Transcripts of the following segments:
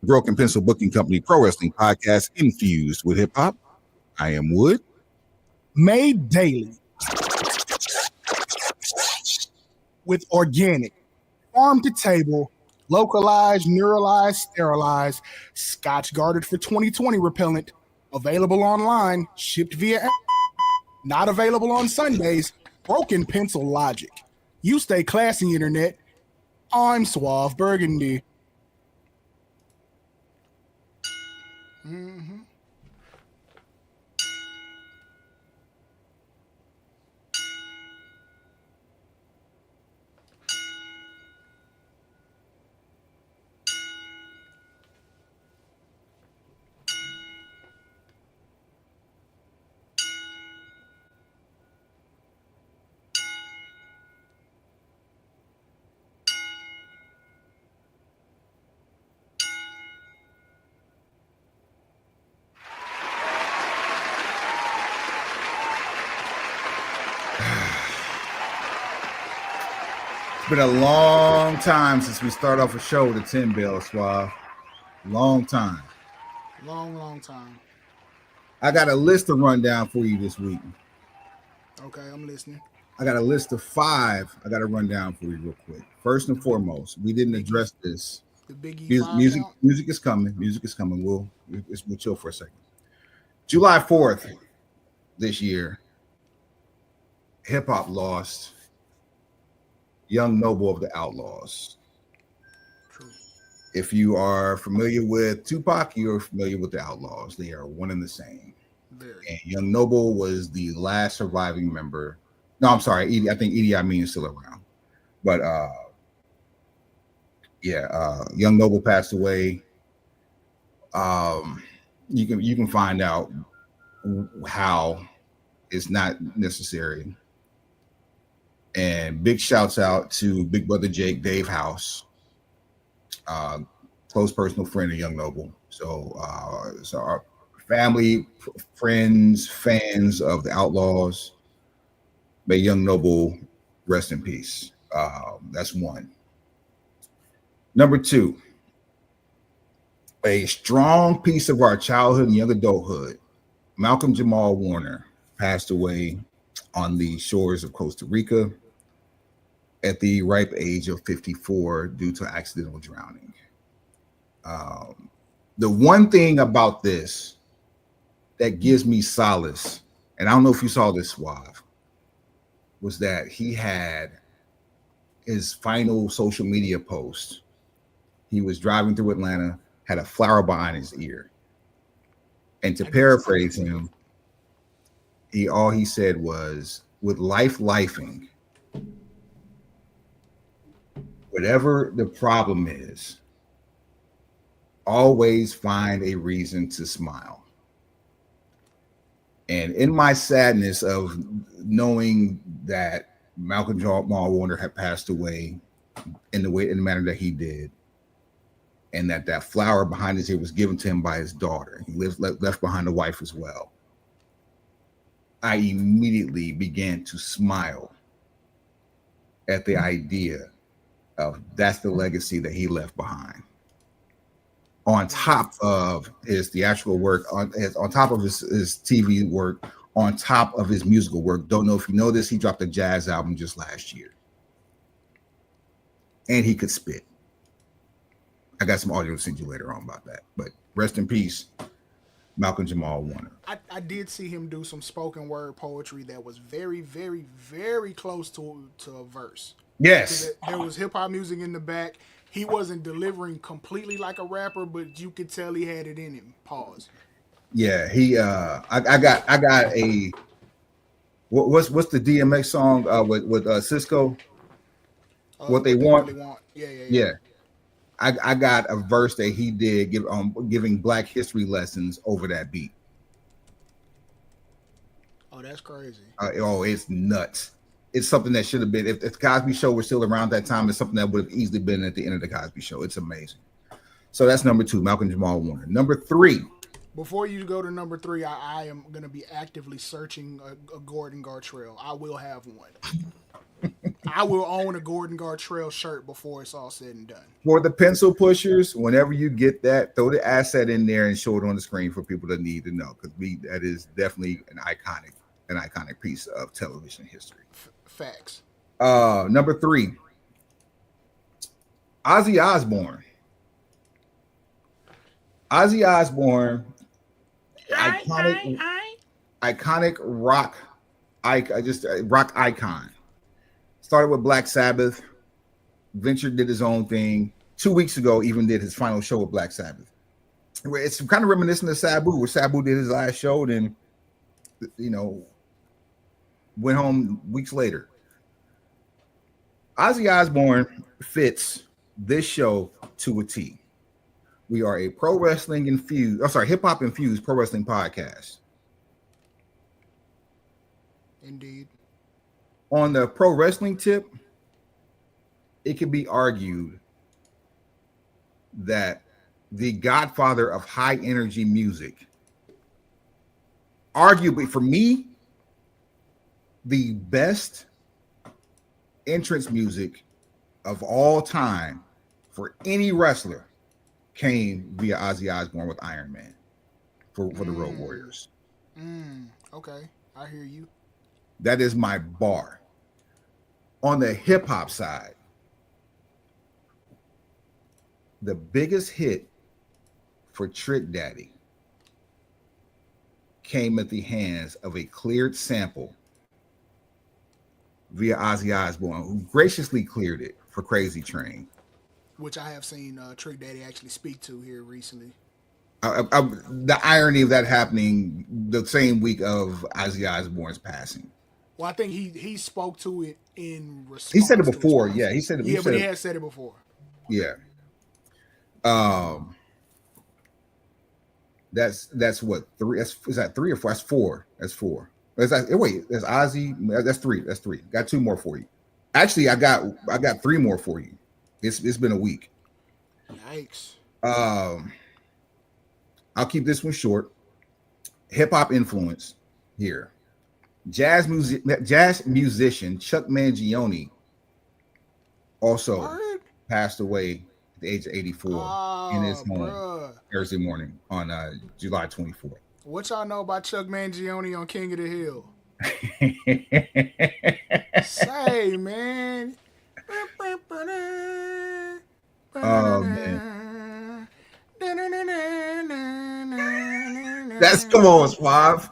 Broken Pencil Booking Company Pro Wrestling Podcast infused with hip hop. I am Wood. Made daily with organic, farm to table, localized, neuralized, sterilized, Scotch guarded for 2020 repellent, available online, shipped via not available on Sundays. Broken Pencil Logic. You stay classy, internet. I'm Suave Burgundy. It's been a long time since we start off a show with a 10 bell, Suave. Long time. Long time. I got a list to run down for you this week. Okay, I'm listening. I got a list of 5 I got to run down for you real quick. First and foremost, we didn't address this. The Biggie Music is coming. Music is coming. We'll chill for a second. July 4th this year, hip hop lost Young Noble of the Outlaws. True. If you are familiar with Tupac, you're familiar with the Outlaws. They are one and the same. Very. And Young Noble was the last surviving member. No, I'm sorry. I think Idi Amin is still around. But Young Noble passed away. You can find out how it's not necessary. And big shouts out to Big Brother Jake, Dave House, close personal friend of Young Noble. So our family, friends, fans of the Outlaws, may Young Noble rest in peace. That's one. Number 2, a strong piece of our childhood and young adulthood, Malcolm Jamal Warner, passed away on the shores of Costa Rica at the ripe age of 54 due to accidental drowning. The one thing about this that gives me solace, and I don't know if you saw this, Suave, was that he had his final social media post. He was driving through Atlanta, had a flower behind his ear. And to paraphrase him, all he said was, with life lifing, whatever the problem is, always find a reason to smile. And in my sadness of knowing that Malcolm Jamal Warner had passed away in the manner that he did, and that flower behind his ear was given to him by his daughter. He left behind a wife as well. I immediately began to smile at the idea of that's the legacy that he left behind. On top of his theatrical work, on top of his TV work, on top of his musical work. Don't know if you know this, he dropped a jazz album just last year. And he could spit. I got some audio to send you later on about that. But rest in peace, Malcolm Jamal Warner. I did see him do some spoken word poetry that was very, very, very close to a verse. Yes. There was hip hop music in the back. He wasn't delivering completely like a rapper, but you could tell he had it in him. Pause. Yeah, he I got a what's the DMX song with Cisco? What they want. Really want. Yeah. I got a verse that he did giving Black history lessons over that beat. Oh, that's crazy. It's nuts. It's something that should have been, if the Cosby Show were still around that time, it's something that would have easily been at the end of the Cosby Show. It's amazing. So that's number 2, Malcolm Jamal Warner. Number 3. Before you go to number 3, I am going to be actively searching a Gordon Gartrell. I will have one. I will own a Gordon Gartrell shirt before it's all said and done. For the pencil pushers, whenever you get that, throw the asset in there and show it on the screen for people that need to know, because that is definitely an iconic piece of television history. Facts. Number 3, Ozzy Osbourne. Ozzy Osbourne, iconic rock rock icon. Started with Black Sabbath, ventured, did his own thing. 2 weeks ago, even did his final show with Black Sabbath. It's kind of reminiscent of Sabu, where Sabu did his last show, then went home weeks later. Ozzy Osbourne fits this show to a T. We are a hip hop infused pro wrestling podcast. Indeed. On the pro wrestling tip, it can be argued that the godfather of high energy music, arguably for me, the best entrance music of all time for any wrestler, came via Ozzy Osbourne with Iron Man for the Road Warriors. Okay, I hear you. That is my bar. On the hip hop side, the biggest hit for Trick Daddy came at the hands of a cleared sample via Ozzy Osbourne, who graciously cleared it for Crazy Train, which I have seen Trick Daddy actually speak to here recently. The irony of that happening the same week of Ozzy Osbourne's passing. Well, I think he spoke to it in response. He said it before. Yeah, he said it. Yeah, but he had said it before. Yeah. That's what, 3? Is that 3 or 4? That's 4. That's 4. That's Ozzy. That's 3. That's 3. Got 2 more for you. Actually, I got 3 more for you. It's been a week. Yikes. I'll keep this one short. Hip hop influence here. Jazz musician Chuck Mangione also passed away at the age of 84 in his home Thursday morning on July 24th. What y'all know about Chuck Mangione on King of the Hill? Say, man. Oh, man. That's come on, Suave.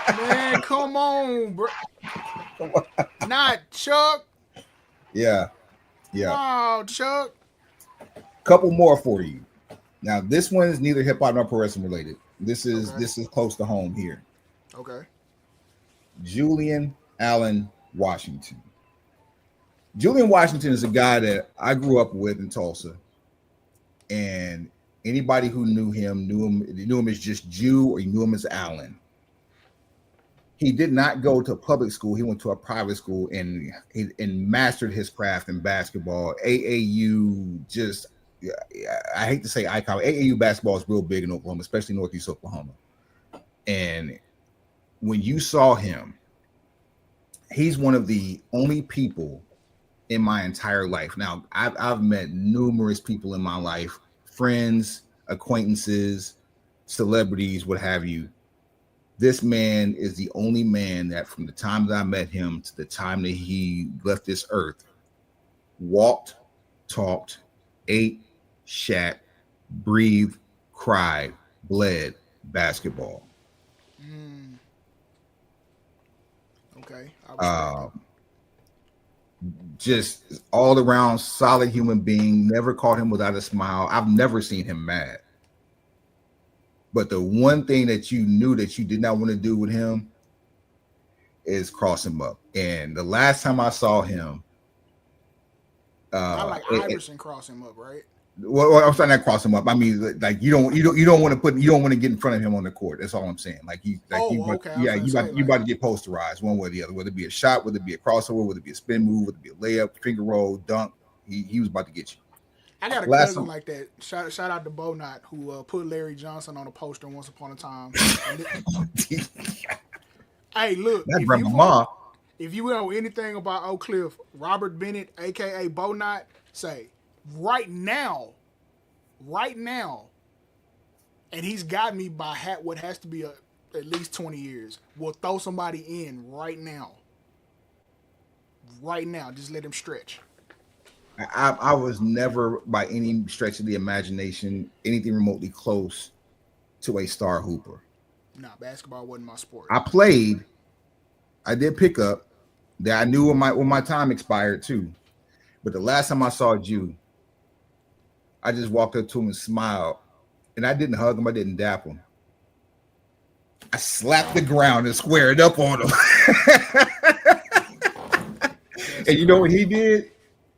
Man, come on, bro. Not Chuck. Yeah. Oh, Chuck. Couple more for you. Now, this one is neither hip hop nor pro wrestling related. This is close to home here. Okay. Julian Allen Washington. Julian Washington is a guy that I grew up with in Tulsa, and anybody who knew him as just Jew, or you knew him as Allen. He did not go to public school. He went to a private school and mastered his craft in basketball. AAU, just, I hate to say icon. AAU basketball is real big in Oklahoma, especially Northeast Oklahoma. And when you saw him, he's one of the only people in my entire life. Now, I've met numerous people in my life, friends, acquaintances, celebrities, what have you. This man is the only man that, from the time that I met him to the time that he left this earth, walked, talked, ate, shat, breathed, cried, bled basketball. Okay. Just all around solid human being. Never caught him without a smile. I've never seen him mad. But the one thing that you knew that you did not want to do with him is cross him up. And the last time I saw him, I like Iverson cross him up, right? Well, I'm trying to cross him up. I mean, like you don't want to get in front of him on the court. That's all I'm saying. Like you about to get posterized one way or the other. Whether it be a shot, whether it be a crossover, whether it be a spin move, whether it be a layup, finger roll, dunk. He was about to get you. I got a cousin like that. Shout out to Bo Knott, who put Larry Johnson on a poster once upon a time. Hey, look. That's Grandma. if you know anything about Oak Cliff, Robert Bennett, aka Bo Knot, say right now, and he's got me by what has to be at least 20 years. We'll throw somebody in right now. Right now, just let him stretch. I was never, by any stretch of the imagination, anything remotely close to a star hooper. Nah, basketball wasn't my sport. I played. I did pick up. That I knew when my time expired too. But the last time I saw Jew, I just walked up to him and smiled. And I didn't hug him. I didn't dap him. I slapped the ground and squared up on him. And you know what he did?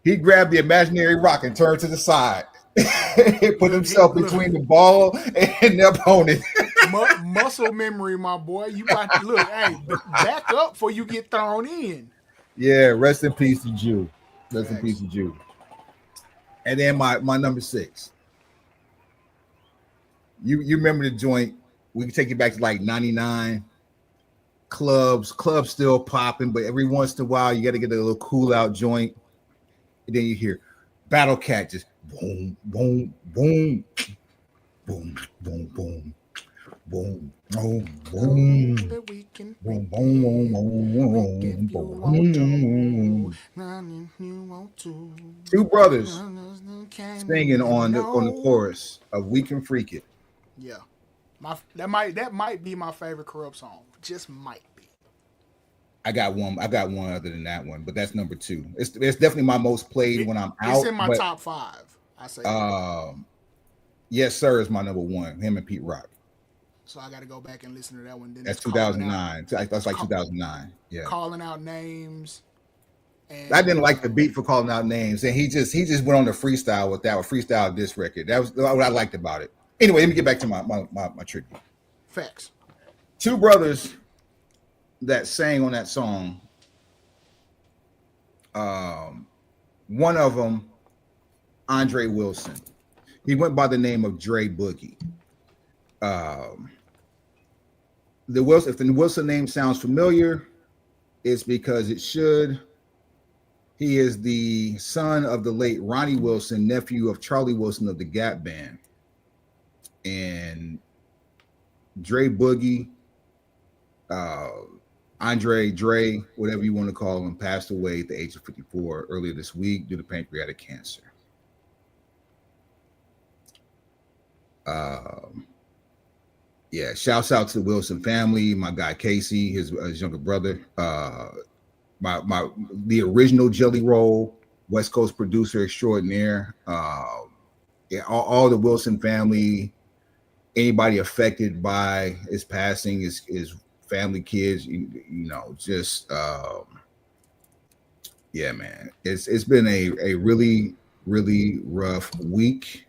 He grabbed the imaginary rock and turned to the side. He put himself between the ball and the opponent. Muscle memory, my boy. You got to look. Hey, back up before you get thrown in. Yeah, rest in peace to Jew. Rest in peace to Jew. And then my number 6. You remember the joint? We can take it back to like 99. Clubs still popping, but every once in a while you got to get a little cool out joint. And then you hear Battle Cat just boom, boom, boom, boom, boom, boom, boom, boom, boom, boom, boom, boom. Two brothers singing on the chorus of "We Can Freak It." Yeah, that might be my favorite Corrupt song. Just might be. I got one other than that one, but that's number 2. It's definitely my most played when I'm out. It's in my top 5. I say. Yes, sir, is my number 1. Him and Pete Rock. So I got to go back and listen to that one. Then that's 2009. That's like 2009. Yeah. Calling out names. And I didn't like the beat for calling out names, and he just went on the freestyle with that freestyle disc record. That was what I liked about it. Anyway, let me get back to my tribute. Facts. Two brothers that sang on that song. One of them, Andre Wilson. He went by the name of Dre Boogie. If the Wilson name sounds familiar, it's because it should. He is the son of the late Ronnie Wilson, nephew of Charlie Wilson of the Gap Band. And Dre Boogie, Andre Dre, whatever you want to call him, passed away at the age of 54 earlier this week due to pancreatic cancer. Yeah, shouts out to the Wilson family, my guy Casey, his younger brother, the original Jelly Roll, West Coast producer extraordinaire. Yeah, all the Wilson family, anybody affected by his passing, his family, kids, you know, just yeah, man, it's been a really, really rough week.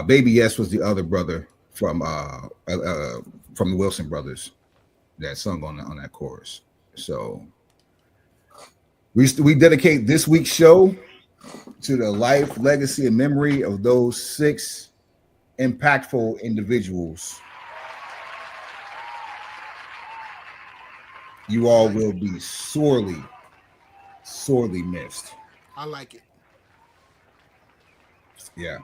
Baby S was the other brother from the Wilson brothers that sung on that chorus. So we dedicate this week's show to the life, legacy, and memory of those 6 impactful individuals. You all will be sorely missed. I like it. Yeah.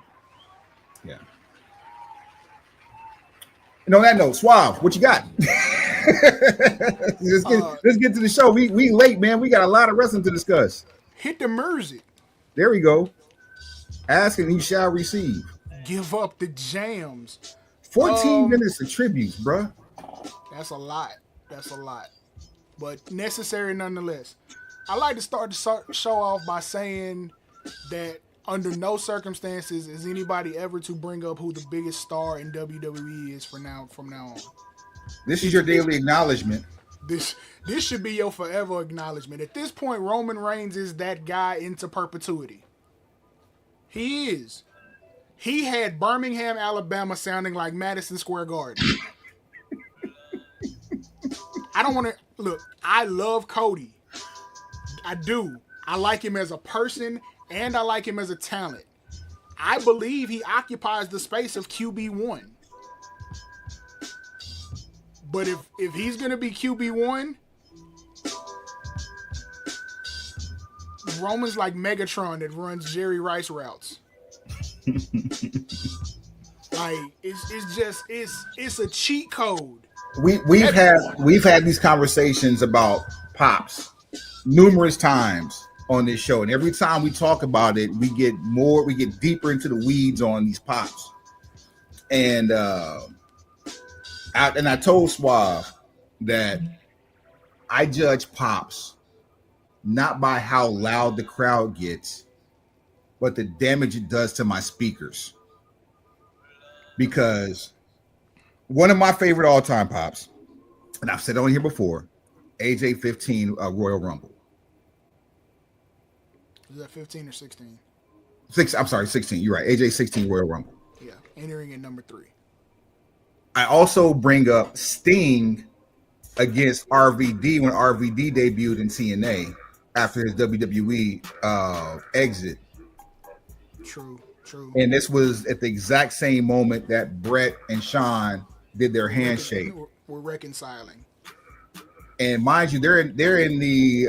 And on that note, Suave, what you got? Let's get to the show. We late, man. We got a lot of wrestling to discuss. Hit the music. There we go. Ask and you shall receive. Give up the jams. 14 minutes of tributes, bro. That's a lot. But necessary nonetheless. I like to start the show off by saying that under no circumstances is anybody ever to bring up who the biggest star in WWE is from now on. This is your daily acknowledgement. This should be your forever acknowledgement. At this point, Roman Reigns is that guy into perpetuity. He is. He had Birmingham, Alabama sounding like Madison Square Garden. I don't want to look. I love Cody. I do. I like him as a person and I like him as a talent. I believe he occupies the space of QB1. But if he's going to be QB1, Roman's like Megatron that runs Jerry Rice routes. Like it's a cheat code. We've had these conversations about pops numerous times on this show, and every time we talk about it, we get deeper into the weeds on these pops. And I told Suave that I judge pops not by how loud the crowd gets, but the damage it does to my speakers. Because one of my favorite all-time pops, and I've said it on here before, AJ 15 Royal Rumble. Is that 15 or 16? I'm sorry, 16. You're right. AJ 16 Royal Rumble. Yeah, entering at number 3. I also bring up Sting against RVD when RVD debuted in TNA after his WWE exit. True. And this was at the exact same moment that Brett and Sean did their handshake. We're reconciling. And mind you, they weren't in the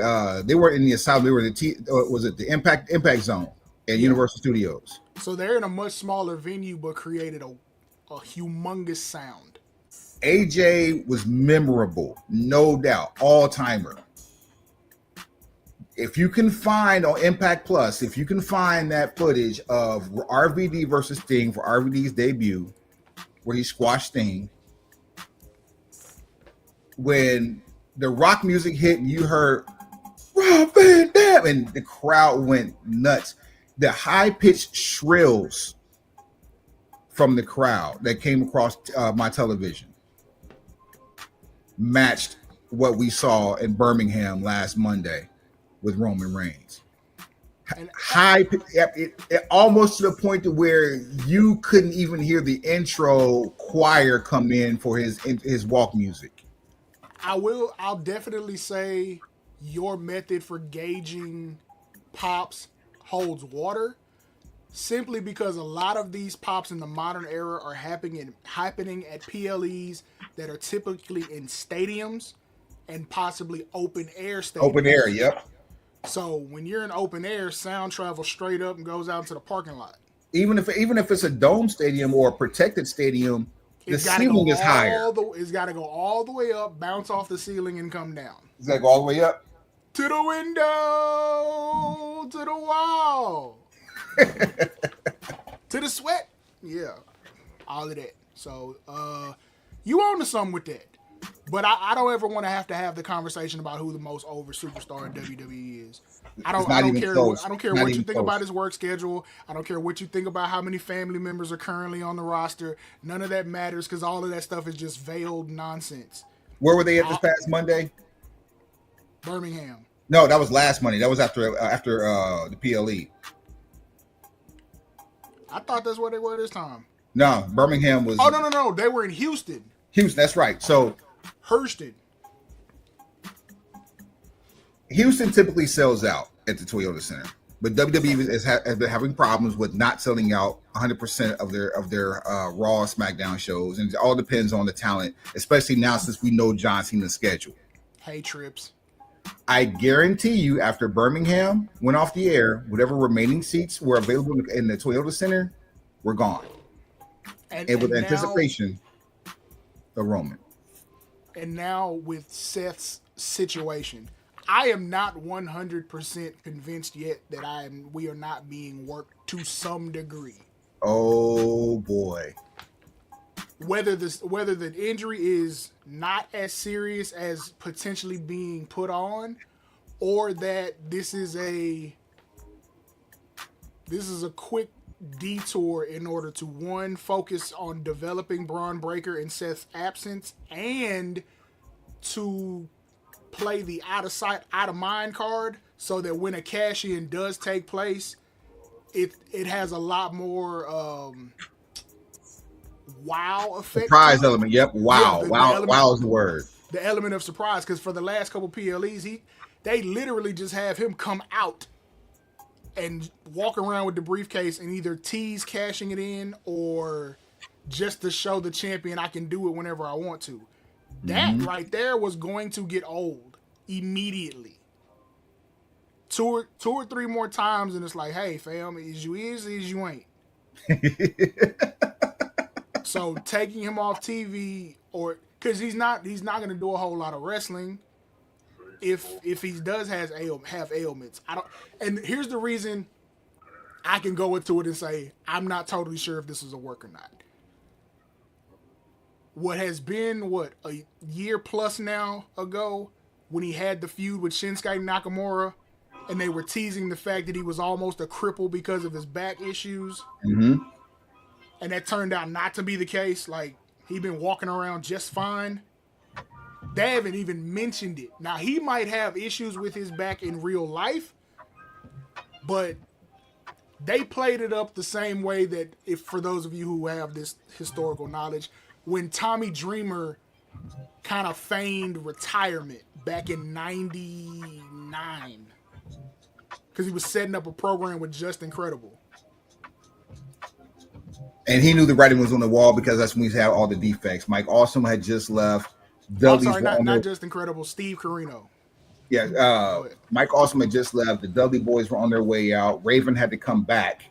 asylum. They were in the Impact Zone at Universal Studios. So they're in a much smaller venue, but created a humongous sound. AJ was memorable, no doubt, all timer. If you can find on Impact Plus, if you can find that footage of RVD versus Sting for RVD's debut, where he squashed Sting, when the rock music hit and you heard Rob Van Dam, and the crowd went nuts. The high-pitched shrills from the crowd that came across my television matched what we saw in Birmingham last Monday with Roman Reigns. It almost to the point to where you couldn't even hear the intro choir come in for his walk music. I'll definitely say your method for gauging pops holds water, simply because a lot of these pops in the modern era are happening at PLEs that are typically in stadiums and possibly open air stadiums. Open air, yep. So when you're in open air, sound travels straight up and goes out to the parking lot. Even if it's a dome stadium or a protected stadium, the ceiling is higher. It's got to go all the way up, bounce off the ceiling, and come down. It's got to go all the way up? To the window, to the wall, to the sweat. Yeah, all of that. So you on to something with that. But I don't ever want to have the conversation about who the most over superstar in WWE is. I don't care what you think about his work schedule. I don't care what you think about how many family members are currently on the roster. None of that matters, because all of that stuff is just veiled nonsense. Where were they at this past Monday? Birmingham. No, that was last Monday. That was after the PLE. I thought that's where they were this time. No, Birmingham was. Oh, no. They were in Houston. Houston, that's right. So Hurston. Houston typically sells out at the Toyota Center, but WWE has been having problems with not selling out 100% of their Raw, SmackDown shows, and it all depends on the talent, especially now since we know John Cena's schedule. Hey, Trips. I guarantee you, after Birmingham went off the air, whatever remaining seats were available in the Toyota Center were gone, and with anticipation of Roman. And now with Seth's situation, I am not 100% convinced yet that we are not being worked to some degree. Oh boy. Whether the injury is not as serious as potentially being put on, or that this is a quick detour in order to, one, focus on developing Braun Breaker in Seth's absence, and to play the out of sight, out of mind card, so that when a cash in does take place, it has a lot more wow effect. Surprise element. Yep. Wow. Wow is the word. The element of surprise, because for the last couple PLEs, they literally just have him come out and walk around with the briefcase and either tease cashing it in, or just to show the champion I can do it whenever I want to. That right there was going to get old immediately. two or three more times, and it's like, hey, fam, is you ain't. So taking him off TV, or because he's not gonna do a whole lot of wrestling. If he does have ailments, I don't. And here's the reason I can go into it and say I'm not totally sure if this is a work or not. What has been a year plus now ago when he had the feud with Shinsuke Nakamura, and they were teasing the fact that he was almost a cripple because of his back issues, Mm-hmm. and that turned out not to be the case. Like, he'd been walking around just fine. They haven't even mentioned it. Now, he might have issues with his back in real life, but they played it up the same way that, if for those of you who have this historical knowledge, when Tommy Dreamer kind of feigned retirement back in '99 because he was setting up a program with Just Incredible. And he knew the writing was on the wall because that's when we had all the defects. Mike Awesome had just left. I'm sorry, not Just Incredible. Steve Carino. Yeah, Mike Awesome had just left. The Dudley Boys were on their way out. Raven had to come back.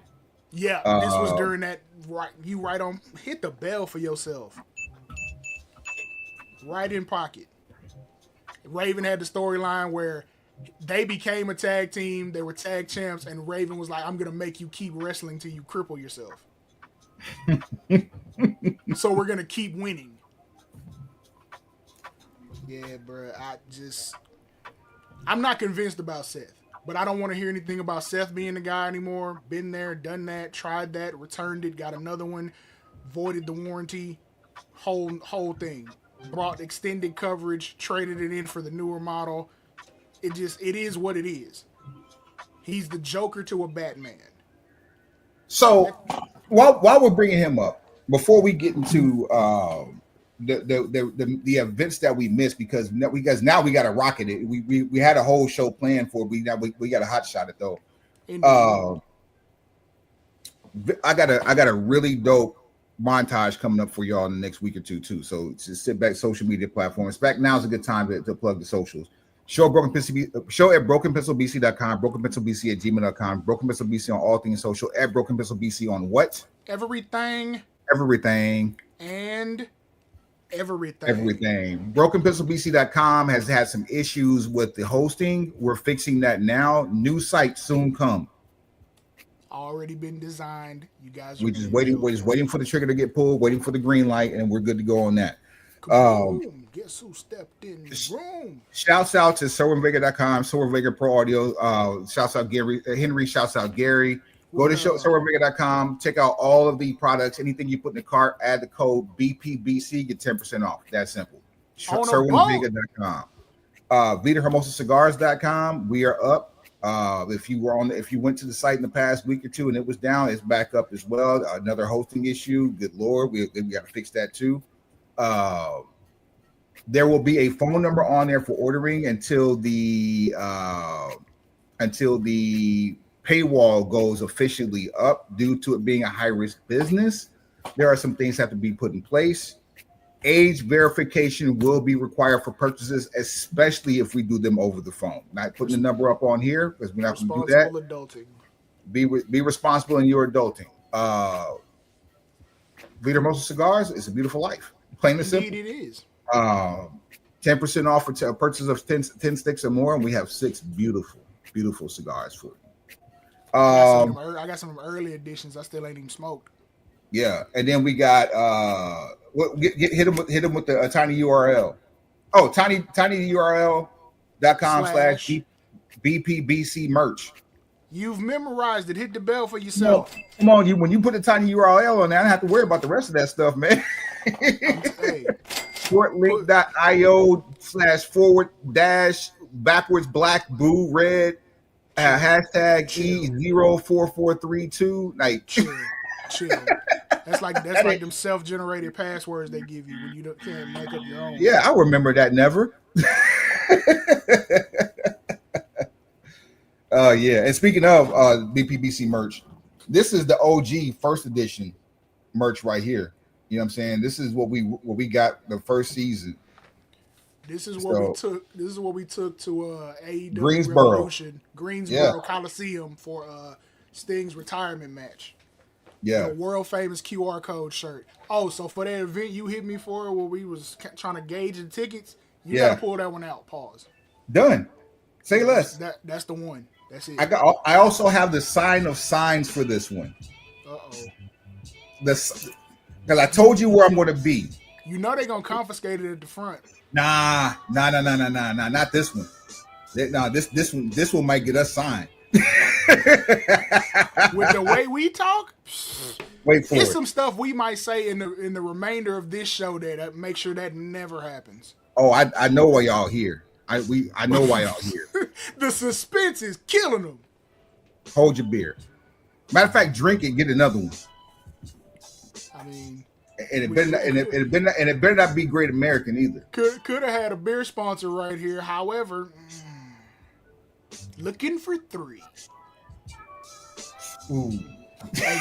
Yeah, this was during that. Right, you right on. Hit the bell for yourself. Right in pocket. Raven had the storyline where they became a tag team. They were tag champs, and Raven was like, "I'm gonna make you keep wrestling till you cripple yourself." So we're gonna keep winning. Yeah, bro. I'm not convinced about Seth, but I don't want to hear anything about Seth being the guy anymore. Been there, done that, tried that, returned it, got another one, voided the warranty, whole thing. Brought extended coverage, traded it in for the newer model. It is what it is. He's the Joker to a Batman. So while we're bringing him up, before we get into the events that we missed, because now we got to rocket it. We had a whole show planned for it. We got to hot shot it though. I got a really dope montage coming up for y'all in the next week or two too. So just sit back, social media platforms. Back now is a good time to plug the socials. Show at brokenpencilbc.com, brokenpencilbc at gmail.com, brokenpencilbc on all things social, at brokenpencilbc on what? Everything. And everything. Brokenpencilbc.com has had some issues with the hosting. We're fixing that now. New site soon come. Already been designed. You guys. We're just waiting for the trigger to get pulled, waiting for the green light, and we're good to go on that. Guess who stepped in the room? Shouts out to SoberVega.com, SoberVega Pro Audio. Shouts out Gary Henry. Shouts out Gary. Go to SoberVega.com. Check out all of the products. Anything you put in the cart, add the code BPBC, get 10% off. That's simple. SoberVega.com. VitaHermosaCigars.com. We are up. If you went to the site in the past week or two and it was down, it's back up as well. Another hosting issue. Good Lord, we got to fix that too. There will be a phone number on there for ordering until the paywall goes officially up due to it being a high-risk business. There are some things that have to be put in place. Age verification will be required for purchases, especially if we do them over the phone. Not putting the number up on here because we're not going to do that. Adulting. Be responsible in your adulting. Vita Hermosa Cigars is a beautiful life. Plain and simple. Indeed, it is. 10% off for a purchase of 10 sticks or more, and we have 6 beautiful cigars for you. I got some early editions I still ain't even smoked. Yeah, and then we got hit them with the tiny URL. Oh, tinyurl.com/BPBC merch. You've memorized it. Hit the bell for yourself. Come on, when you put the tiny URL on there, I don't have to worry about the rest of that stuff, man. Shortlink.io/forward-backwards-black-boo-red hashtag E04432. Like chill. That's like them self-generated passwords they give you when you can't make up your own. Yeah, I remember that. Never. Yeah. And speaking of BPBC merch, this is the OG first edition merch right here. You know what I'm saying? This is what we got the first season. This is what we So took. This is what we took to AEW Greensboro. Revolution, Yeah. Greensboro Coliseum for Sting's retirement match. In a Yeah. world famous QR code shirt. Oh, so for that event you hit me for where we was trying to gauge the tickets, you got to Yeah. pull that one out. Pause. Done. Say less. That's the one. That's it. I also have the sign of signs for this one. Uh-oh. This because I told you where I'm going to be. You know they're gonna confiscate it at the front. Nah, not this one. Nah, this one might get us signed. With the way we talk, Wait for it's it. some stuff we might say in the remainder of this show that make sure that never happens. Oh, I know why y'all here. I know why y'all here. The suspense is killing them. Hold your beer. Matter of fact, drink it, get another one. I mean, And it better not be Great American either. could have had a beer sponsor right here. However, looking for 3. Ooh. Hey,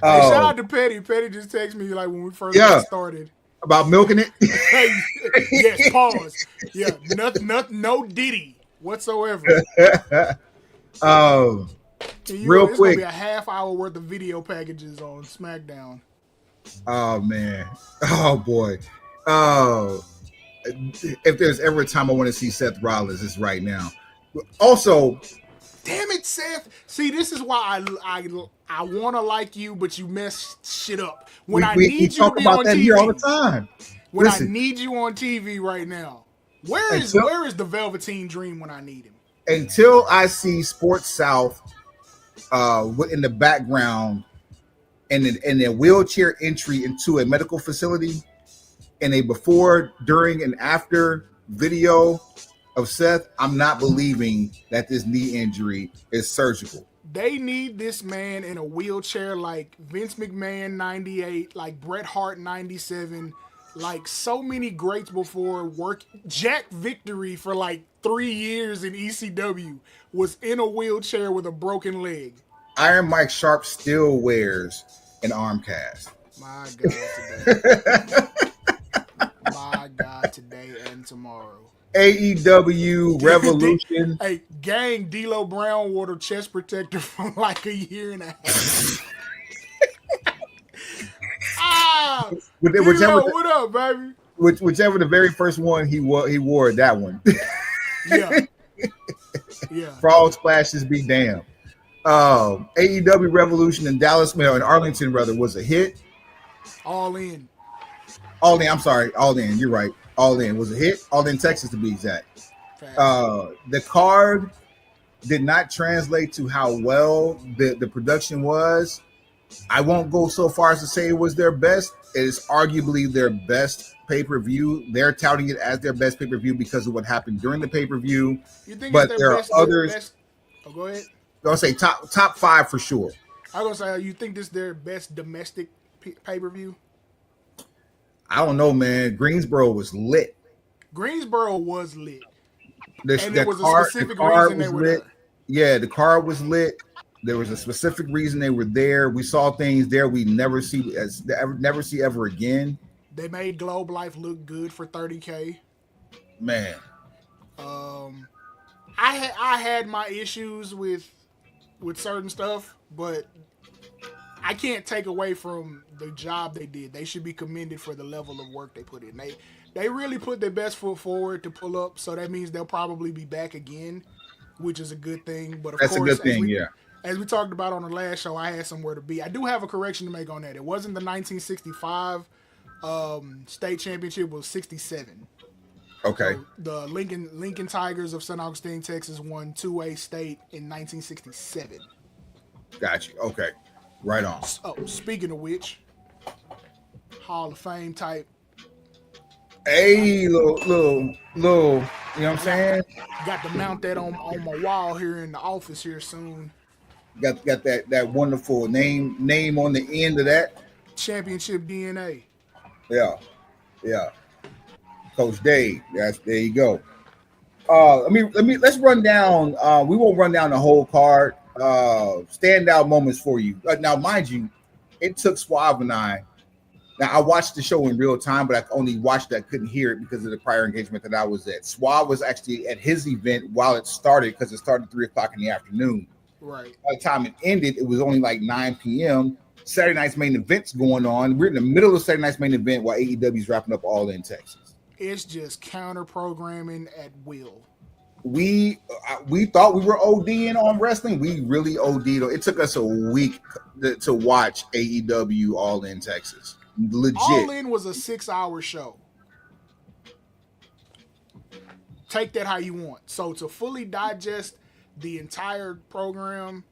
shout out to Petty. Petty just texted me like when we first got started. About milking it? Yes, pause. Yeah, no Diddy whatsoever. Real it's quick. Gonna be a half hour worth of video packages on SmackDown. Oh man. Oh boy. Oh, if there's ever a time I want to see Seth Rollins, it's right now. Also, damn it, Seth. See, this is why I want to like you, but you mess shit up. When I need you to be on TV here all the time. When I need you on TV right now, where is the Velveteen Dream when I need him? Until I see Sports South in the background and a wheelchair entry into a medical facility and a before, during, and after video of Seth, I'm not believing that this knee injury is surgical. They need this man in a wheelchair like Vince McMahon 98, like Bret Hart 97, like so many greats before. Jack Victory for like 3 years in ECW was in a wheelchair with a broken leg. Iron Mike Sharp still wears an arm cast. My God, today. My God, today and tomorrow. AEW Revolution. Hey, gang, D'Lo Brown wore the chest protector for like a year and a half. D'Lo, what up, baby? Whichever the very first one he wore that one. Yeah. Yeah. Frog splashes be damned. AEW Revolution in Dallas, in Arlington, rather, was a hit. All in. I'm sorry. All in. You're right. All in was a hit. All in Texas to be exact. The card did not translate to how well the production was. I won't go so far as to say it was their best. It is arguably their best pay-per-view. They're touting it as their best pay-per-view because of what happened during the pay-per-view. But there are others. Oh, go ahead. I'll say top 5 for sure. I was gonna say, you think this is their best domestic pay-per-view? I don't know, man. Greensboro was lit. Greensboro was lit. And there was a specific reason they were lit. Yeah, the card was lit. There was a specific reason they were there. We saw things there we never see ever again. They made Globe Life look good for $30K. Man. I had my issues with certain stuff, but I can't take away from the job they did. They should be commended for the level of work they put in. They really put their best foot forward to pull up, so that means they'll probably be back again, which is a good thing. But of course, a good thing, yeah. As we talked about on the last show, I had somewhere to be. I do have a correction to make on that. It wasn't the 1965 state championship, it was 67. Okay. So the Lincoln Tigers of St. Augustine, Texas won 2A state in 1967. Got you. Okay. Right on. Oh, speaking of which, Hall of Fame type. Hey, little, you know what I'm saying? Got to mount that on my wall here in the office here soon. Got that wonderful name on the end of that. Championship DNA. Yeah. Coach Dave. There you go. Let's run down. We won't run down the whole card. Standout moments for you. Now, mind you, it took Suave and I Now I watched the show in real time, but I only watched it. I couldn't hear it because of the prior engagement that I was at. Swab was actually at his event while it started because it started 3:00 in the afternoon. Right. By the time it ended, it was only like 9 p.m. Saturday night's main event's going on. We're in the middle of Saturday night's main event while AEW's wrapping up All In Texas. It's just counter programming at will. We thought we were ODing on wrestling. We really OD'd. It took us a week to watch AEW All In Texas. Legit. All In was a 6-hour show. Take that how you want. So to fully digest the entire program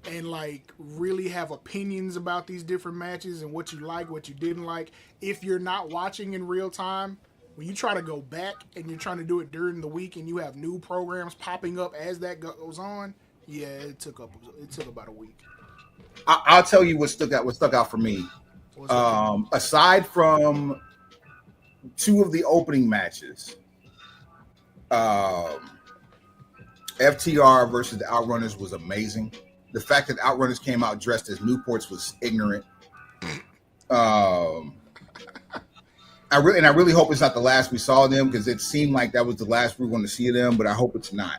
and like really have opinions about these different matches and what you like, what you didn't like, if you're not watching in real time, when you try to go back and you're trying to do it during the week and you have new programs popping up as that goes on, yeah, it took about a week. I'll tell you what stuck out for me. Aside from two of the opening matches, FTR versus the Outrunners was amazing. The fact that Outrunners came out dressed as Newports was ignorant. I really hope it's not the last we saw them because it seemed like that was the last we were going to see them, but I hope it's not.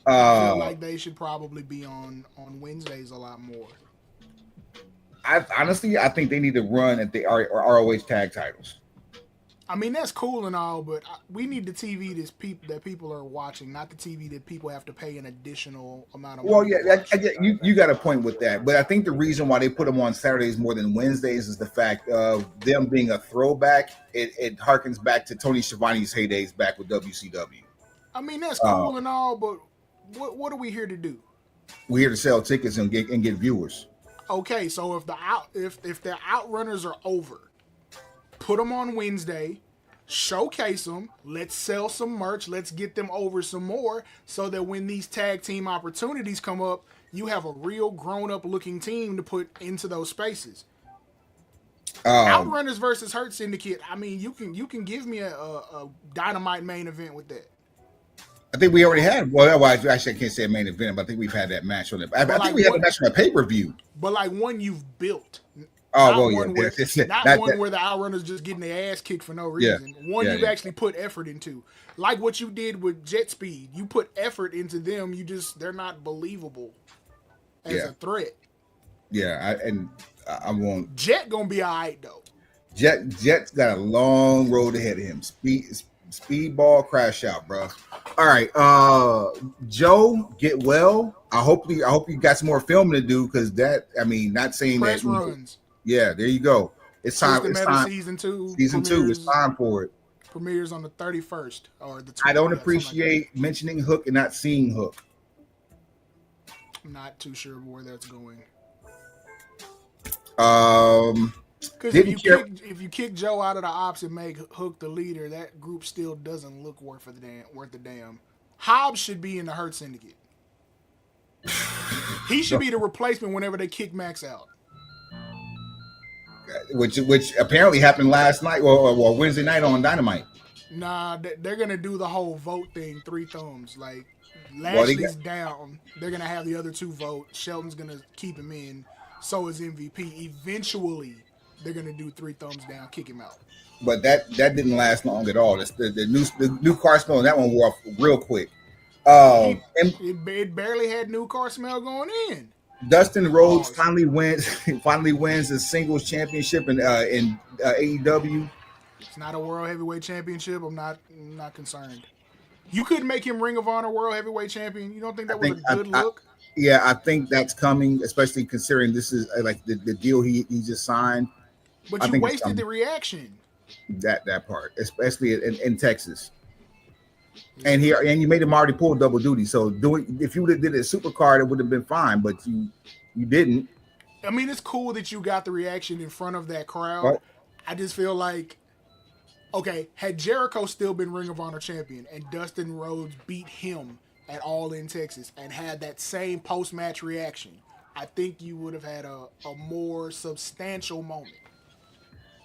I feel like they should probably be on Wednesdays a lot more. I think they need to run at the ROH tag titles. I mean, that's cool and all, but we need the TV that people are watching, not the TV that people have to pay an additional amount of money. Well, yeah, you got a point with that. But I think the reason why they put them on Saturdays more than Wednesdays is the fact of them being a throwback. It harkens back to Tony Schiavone's heydays back with WCW. I mean, that's cool and all, but what are we here to do? We're here to sell tickets and get viewers. Okay, so if the Outrunners are over, put them on Wednesday, showcase them, let's sell some merch, let's get them over some more so that when these tag team opportunities come up, you have a real grown-up looking team to put into those spaces. Outrunners versus Hurt Syndicate, I mean, you can give me a Dynamite main event with that. I think we already had. Well, actually, I can't say a main event, but I think we've had that match on it. I think we had a match on a pay-per-view. But like one you've built. One where the Outrunners just getting their ass kicked for no reason. Yeah. You've actually put effort into. Like what you did with Jet Speed. You put effort into them. They're not believable as a threat. Yeah, I won't. Jet gonna be all right though. Jet's got a long road ahead of him. Speedball crash out, bro. All right, Joe, get well. I hope you got some more filming to do because not saying press that runs. Yeah, there you go. It's time. It's time. Season 2. Season 2. It's time for it. Premieres on the 31st or the 20th. I don't appreciate mentioning Hook and not seeing Hook. I'm not too sure where that's going. Because if you kick Joe out of the ops and make Hook the leader, that group still doesn't look worth the damn. Hobbs should be in the Hurt Syndicate. He should be the replacement whenever they kick Max out. Which apparently happened last night or Wednesday night on Dynamite. Nah, they're gonna do the whole vote thing, 3 thumbs. Like Lashley's down, they're gonna have the other 2 vote. Shelton's gonna keep him in. So is MVP. Eventually, they're gonna do 3 thumbs down, kick him out. But that didn't last long at all. The new car smell on that one wore off real quick. It barely had new car smell going in. Dustin Rhodes finally wins the singles championship in AEW. It's not a world heavyweight championship. I'm not concerned. You couldn't make him Ring of Honor world heavyweight champion. You don't think that was a good look? I think that's coming, especially considering this is like the deal he just signed. But you wasted the reaction. That part, especially in Texas. And you made him already pull double duty. So if you would have did a supercard, it would have been fine. But you didn't. I mean, it's cool that you got the reaction in front of that crowd. Right. I just feel like, okay, had Jericho still been Ring of Honor champion and Dustin Rhodes beat him at All In Texas and had that same post-match reaction, I think you would have had a more substantial moment.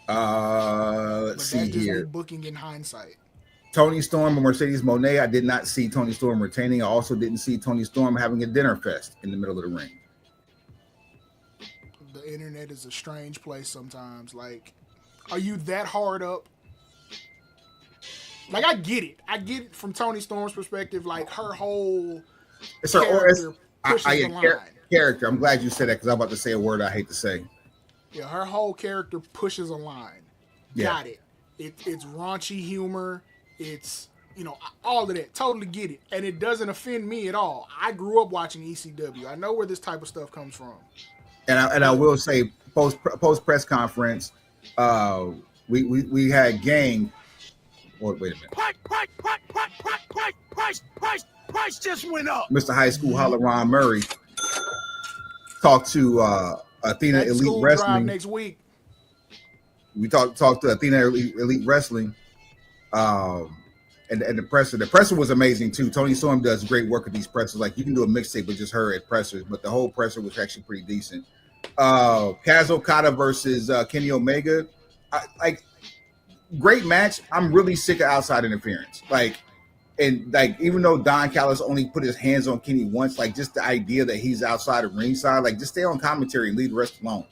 Let's see that's just here. me booking in hindsight. Tony Storm and Mercedes Moné. I did not see Tony Storm retaining. I also didn't see Tony Storm having a dinner fest in the middle of the ring. The internet is a strange place sometimes. Like, Are you that hard up? Like, I get it from Tony Storm's perspective. Like, her whole It's her or it's character pushes the line. character. I'm glad you said that because I'm about to say a word I hate to say. Yeah, her whole character pushes a line. Yeah. Got it. It's raunchy humor. It's, all of that. Totally get it. And it doesn't offend me at all. I grew up watching ECW. I know where this type of stuff comes from. And I will say post press conference, we had Gang. Wait a minute. Price just went up. Mr. High School Holler Ron Murray talked to Athena That Elite school Wrestling drive next week. We talked to Athena Elite Wrestling, and the presser. The presser was amazing too. Tony Storm does great work at these pressers. Like, you can do a mixtape with just her at pressers, but the whole presser was actually pretty decent. Kaz Okada versus Kenny Omega, great match. I'm really sick of outside interference. Even though Don Callis only put his hands on Kenny once, just the idea that he's outside of ringside, just stay on commentary and leave the rest alone.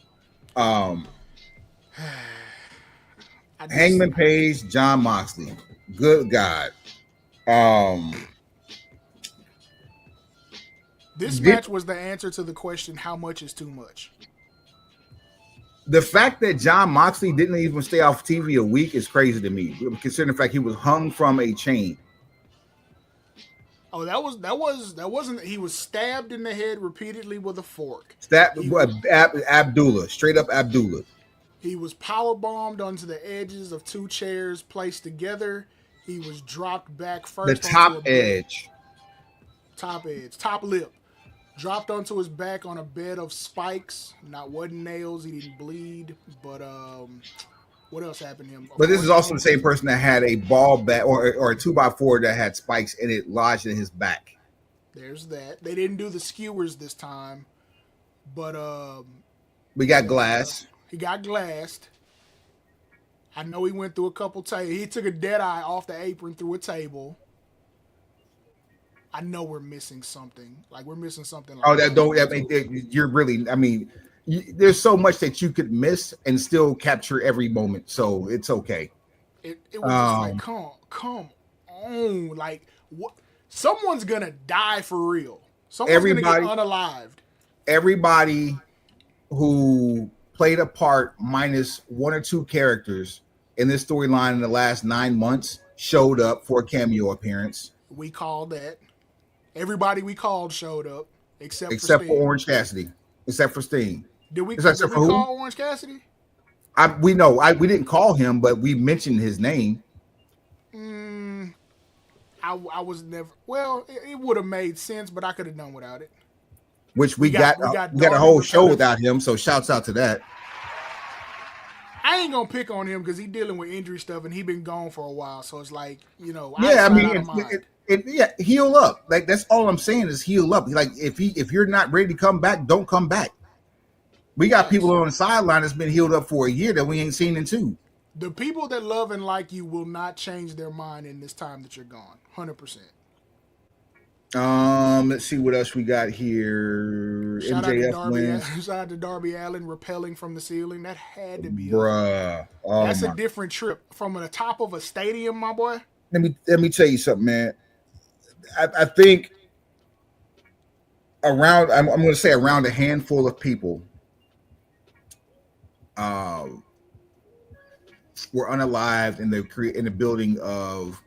Hangman Page, John Moxley. Good God. This match was the answer to the question, how much is too much? The fact that John Moxley didn't even stay off TV a week is crazy to me, considering the fact he was hung from a chain. Oh, that wasn't. He was stabbed in the head repeatedly with a fork. Abdullah, straight up Abdullah. He was power bombed onto the edges of two chairs placed together. He was dropped back first. The top edge. Top lip. Dropped onto his back on a bed of spikes. Wasn't nails. He didn't bleed. But what else happened to him? But this is also the same person that had a ball bat or a 2x4 that had spikes in it lodged in his back. There's that. They didn't do the skewers this time, but we got glass. He got glassed. I know he went through a couple tables. He took a dead eye off the apron through a table. I know we're missing something. We're missing something. You're really. I mean, there's so much that you could miss and still capture every moment. So it's okay. It was just come on. What? Someone's gonna die for real. Someone's gonna get unalived. Everybody who played a part minus one or two characters in this storyline in the last 9 months showed up for a cameo appearance. We called that. Everybody we called showed up except for Orange Cassidy, except for Sting. Did we call Orange Cassidy? We didn't call him, but we mentioned his name. I was never. Well, it would have made sense, but I could have done without it. Which we got a whole show without him, so shouts out to that. I ain't gonna pick on him because he's dealing with injury stuff and he been gone for a while. So it's heal up. That's all I'm saying is heal up. If you're not ready to come back, don't come back. We got people on the sideline that's been healed up for a year that we ain't seen in 2. The people that love and like you will not change their mind in this time that you're gone. 100%. Let's see what else we got here. Shout MJF out to Darby Allin rappelling from the ceiling. That had to be bruh. That's a different trip from the top of a stadium, my boy. Let me tell you something, man. I think I'm going to say around a handful of people were unalived in the building of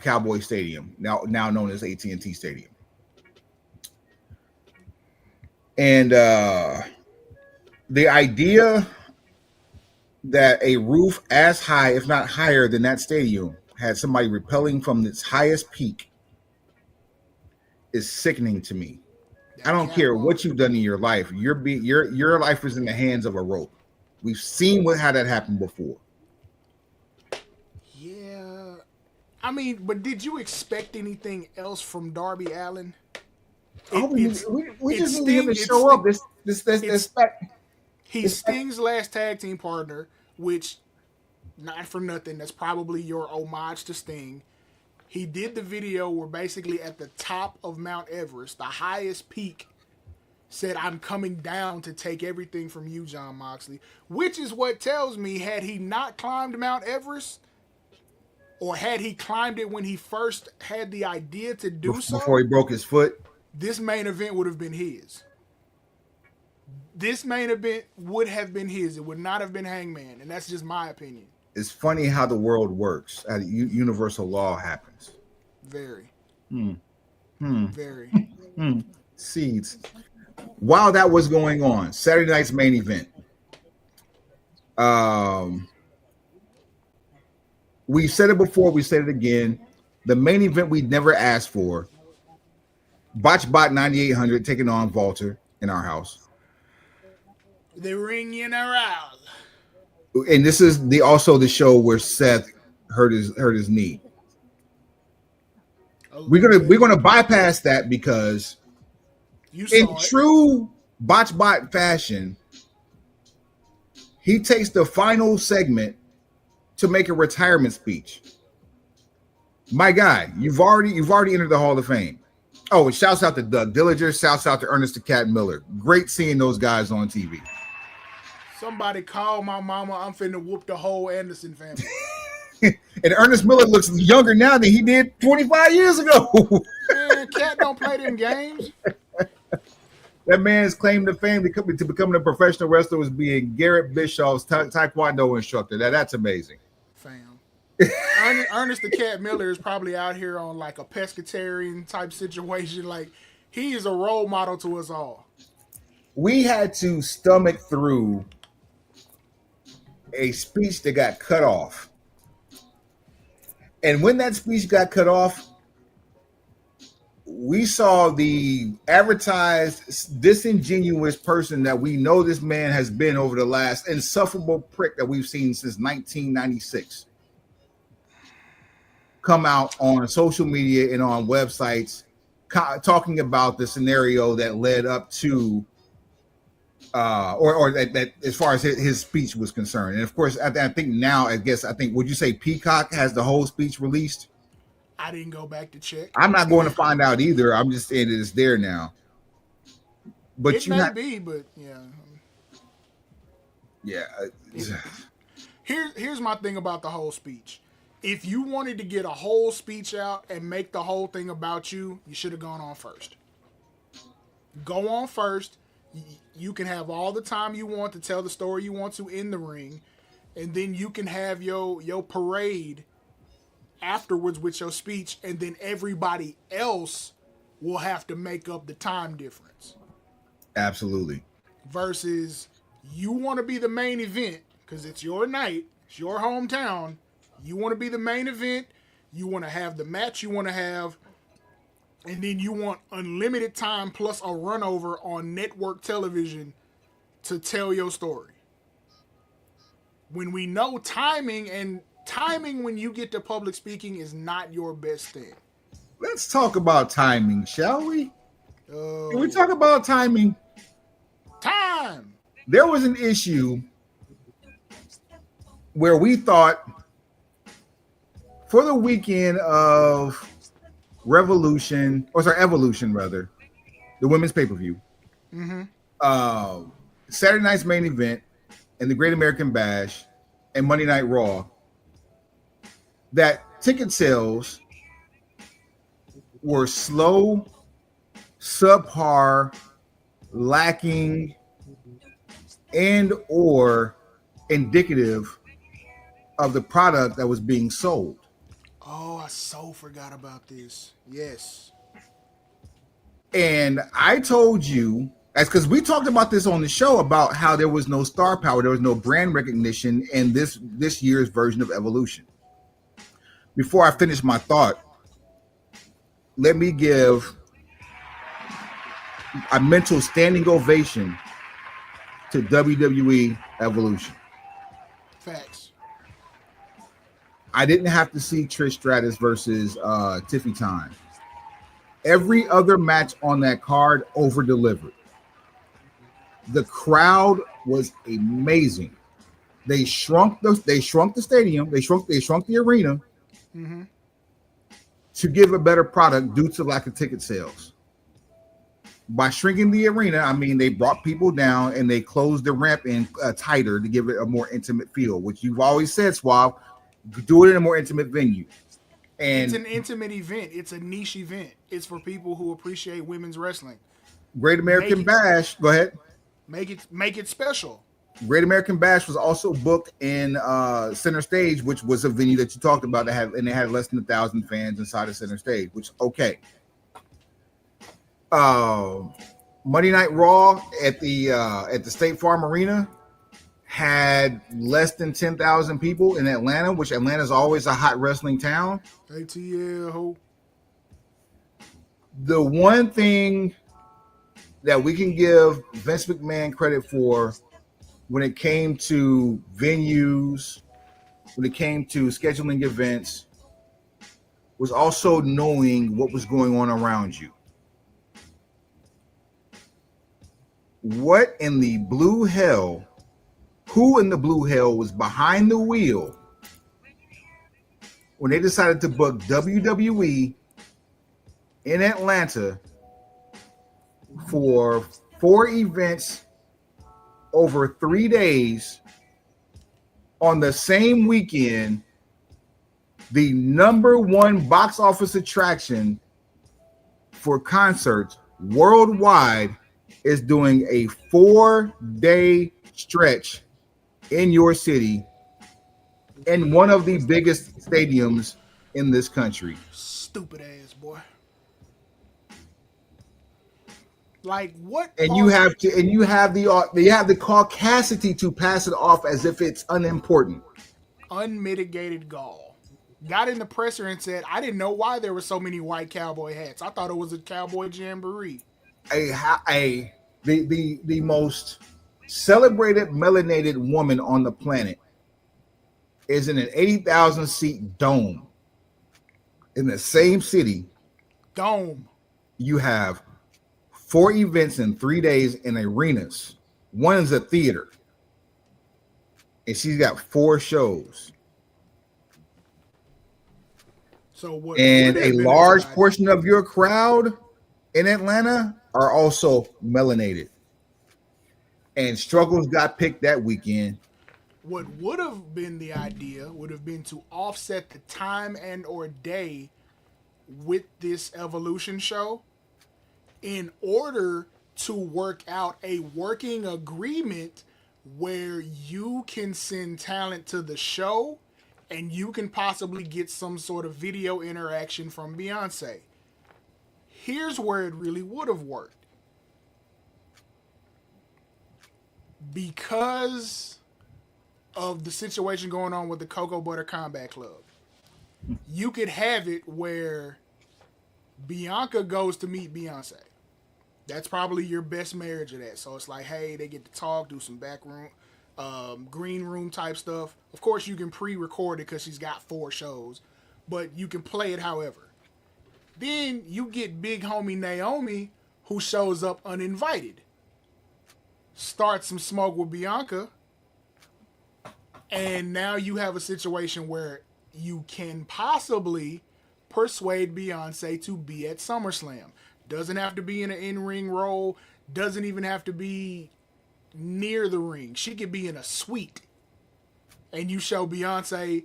Cowboy Stadium, now known as AT&T Stadium. And the idea that a roof as high, if not higher than that stadium, had somebody rappelling from its highest peak is sickening to me. I don't care what you've done in your life. Your life is in the hands of a rope. We've seen how that happened before. Yeah. I mean, but did you expect anything else from Darby Allin? We just need him to show up. He's Sting's last tag team partner, which, not for nothing, that's probably your homage to Sting. He did the video where basically at the top of Mount Everest, the highest peak, said, "I'm coming down to take everything from you, John Moxley," which is what tells me, had he not climbed Mount Everest, or had he climbed it when he first had the idea to do Before so, he broke his foot. this main event would have been his. This main event would have been his. It would not have been Hangman, and that's just my opinion. It's funny how the world works. How the universal law happens. Very. Hmm. Very. Seeds. While that was going on, Saturday night's main event. We said it before, we said it again. The main event we never asked for. Botchbot 9800 taking on Walter in our house. The ring in around. And this is also the show where Seth hurt his knee. We're gonna bypass that because in true Botchbot fashion, he takes the final segment to make a retirement speech. My guy, you've already entered the Hall of Fame. Oh, and shouts out to Doug Dillinger, shouts out to Ernest the Cat Miller. Great seeing those guys on TV. Somebody call my mama. I'm finna whoop the whole Anderson family. And Ernest Miller looks younger now than he did 25 years ago. Man, Cat don't play them games. That man's claim to fame to becoming a professional wrestler was being Garrett Bischoff's taekwondo instructor. That's amazing. Fam. Ernest the Cat Miller is probably out here on like a pescatarian type situation. Like, he is a role model to us all. We had to stomach through a speech that got cut off. And when that speech got cut off, we saw the advertised disingenuous person that we know this man has been over the last insufferable prick that we've seen since 1996 come out on social media and on websites talking about the scenario that led up to or that as far as his speech was concerned. And of course, I think now, would you say Peacock has the whole speech released? I didn't go back to check. I'm not going to find out either. I'm just saying it's there now. But it may be, but yeah. Here's my thing about the whole speech. If you wanted to get a whole speech out and make the whole thing about you, you should have gone on first. Go on first. You can have all the time you want to tell the story you want to in the ring, and then you can have your parade afterwards with your speech, and then everybody else will have to make up the time difference. Absolutely. Versus you want to be the main event because it's your night, it's your hometown. You want to be the main event. You want to have the match you want to have. And then you want unlimited time plus a run over on network television to tell your story. When we know timing when you get to public speaking is not your best thing. Let's talk about timing, shall we? Can we talk about timing? Time! There was an issue where we thought for the weekend of Evolution, rather, the women's pay-per-view. Saturday night's main event and the Great American Bash and Monday Night Raw, that ticket sales were slow, subpar, lacking, and or indicative of the product that was being sold. Oh, I so forgot about this. Yes. And I told you, that's because we talked about this on the show about how there was no star power, there was no brand recognition in this year's version of Evolution. Before I finish my thought, let me give a mental standing ovation to WWE Evolution. Facts. I didn't have to see Trish Stratus versus Tiffy Time. Every other match on that card over-delivered. The crowd was amazing. They shrunk the stadium. They shrunk the arena to give a better product due to lack of ticket sales. By shrinking the arena, I mean they brought people down and they closed the ramp in tighter to give it a more intimate feel, which you've always said, Suave, do it in a more intimate venue. It's And an intimate event. It's a niche event. It's for people who appreciate women's wrestling. Great Make American it Bash, go ahead. make it special. Great American Bash was also booked in Center Stage, which was a venue that you talked about that had, and they had less than 1,000 fans inside of Center Stage, which okay. Monday Night Raw at the State Farm Arena had less than 10,000 people in Atlanta, which Atlanta is always a hot wrestling town. ATL ho. The one thing that we can give Vince McMahon credit for when it came to venues, when it came to scheduling events, was also knowing what was going on around you. What in the blue hell, who in the blue hell was behind the wheel when they decided to book WWE in Atlanta for 4 events over 3 days on the same weekend? The number one box office attraction for concerts worldwide is doing a 4-day stretch in your city in one of the biggest stadiums in this country. Stupid ass boy. Like what? And you have the caucasity to pass it off as if it's unimportant. Unmitigated gall. Got in the presser and said, "I didn't know why there were so many white cowboy hats. I thought it was a cowboy jamboree." The most celebrated melanated woman on the planet is in an 80,000 seat dome in the same city. Dome. You have 4 events in 3 days in arenas. One is a theater, and she's got 4 shows. So what? And a large portion of your crowd in Atlanta are also melanated. And struggles got picked that weekend. What would have been the idea would have been to offset the time and or day with this Evolution show in order to work out a working agreement where you can send talent to the show and you can possibly get some sort of video interaction from Beyonce. Here's where it really would have worked. Because of the situation going on with the Cocoa Butter Combat Club, you could have it where Bianca goes to meet Beyonce. That's probably your best marriage of that. So it's like, hey, they get to talk, do some backroom, green room type stuff. Of course, you can pre-record it because she's got 4 shows, but you can play it however. Then you get big homie Naomi, who shows up uninvited. Start some smoke with Bianca, and now you have a situation where you can possibly persuade Beyonce to be at SummerSlam. Doesn't have to be in an in-ring role. Doesn't even have to be near the ring. She could be in a suite. And you show Beyonce,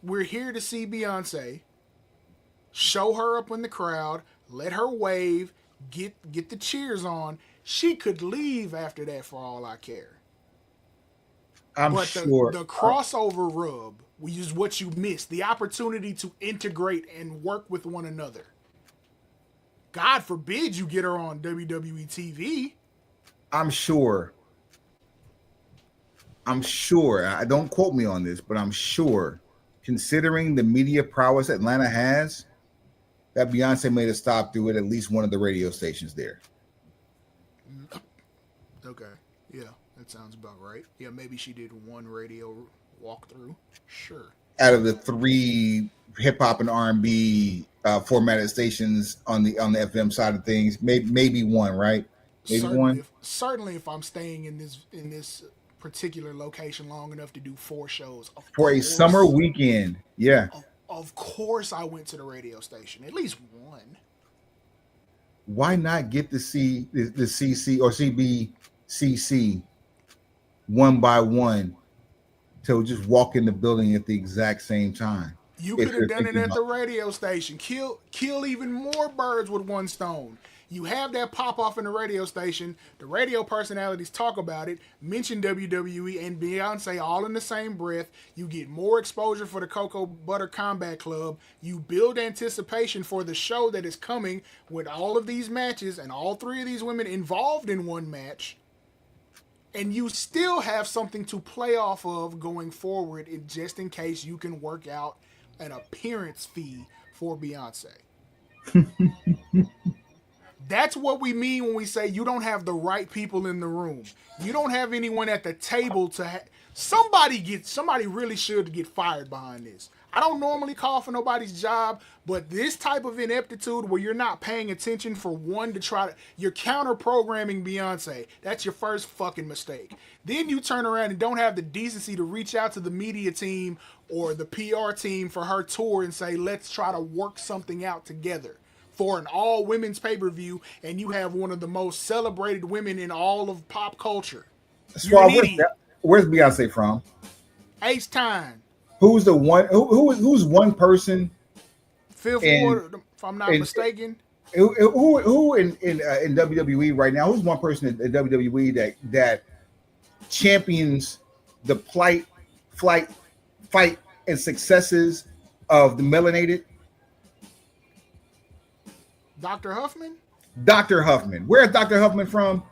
we're here to see Beyonce. Show her up in the crowd. Let her wave. Get the cheers on. She could leave after that for all I care. But sure. The crossover rub is what you missed. The opportunity to integrate and work with one another. God forbid you get her on WWE TV. I'm sure. Don't quote me on this, but I'm sure, considering the media prowess Atlanta has, that Beyonce made a stop through at least one of the radio stations there. Okay. Yeah, that sounds about right. Yeah, maybe she did one radio walkthrough. Sure. Out of the 3 hip hop and R&B formatted stations on the FM side of things, maybe one, right? Maybe one. Certainly, if I'm staying in this particular location long enough to do 4 shows for a summer weekend, yeah. Of course, I went to the radio station. At least one. why not get to see the CC or CBCC one by one to just walk in the building at the exact same time? You If could have you're done it thinking at about the radio station. Kill even more birds with one stone. You have that pop off in the radio station. The radio personalities talk about it, mention WWE and Beyonce all in the same breath. You get more exposure for the Cocoa Butter Combat Club. You build anticipation for the show that is coming with all of these matches and all three of these women involved in one match. And you still have something to play off of going forward, just in case you can work out an appearance fee for Beyonce. That's what we mean when we say you don't have the right people in the room. You don't have anyone at the table to somebody really should get fired behind this. I don't normally call for nobody's job, but this type of ineptitude where you're not paying attention for one to try to, you're counter programming Beyonce. That's your first fucking mistake. Then you turn around and don't have the decency to reach out to the media team or the PR team for her tour and say, let's try to work something out together for an all women's pay-per-view, and you have one of the most celebrated women in all of pop culture. Where's Beyonce from? H-Time. Who's the one? Who's one person? Fifth Ward, if I'm not mistaken. Who in WWE right now? Who's one person in WWE that champions the fight, and successes of the melanated? Dr. Huffman? Dr. Huffman. Where's Dr. Huffman from?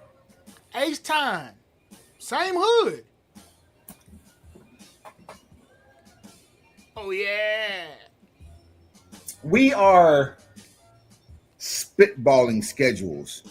H-Time. Same hood. Oh, yeah. We are spitballing schedules.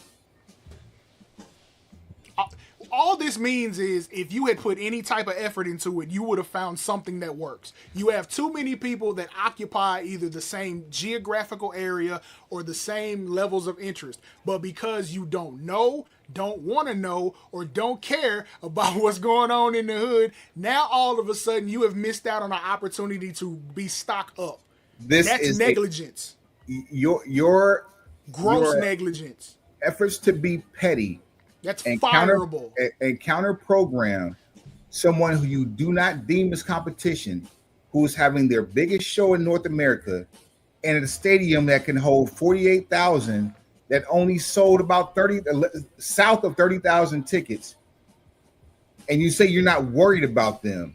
All this means is if you had put any type of effort into it, you would have found something that works. You have too many people that occupy either the same geographical area or the same levels of interest. But because you don't know, don't want to know, or don't care about what's going on in the hood, now all of a sudden you have missed out on an opportunity to be stock up. That's negligence. Your gross negligence. Efforts to be petty. That's fireable. And counter program someone who you do not deem as competition, who is having their biggest show in North America and at a stadium that can hold 48,000 that only sold about south of 30,000 tickets. And you say you're not worried about them.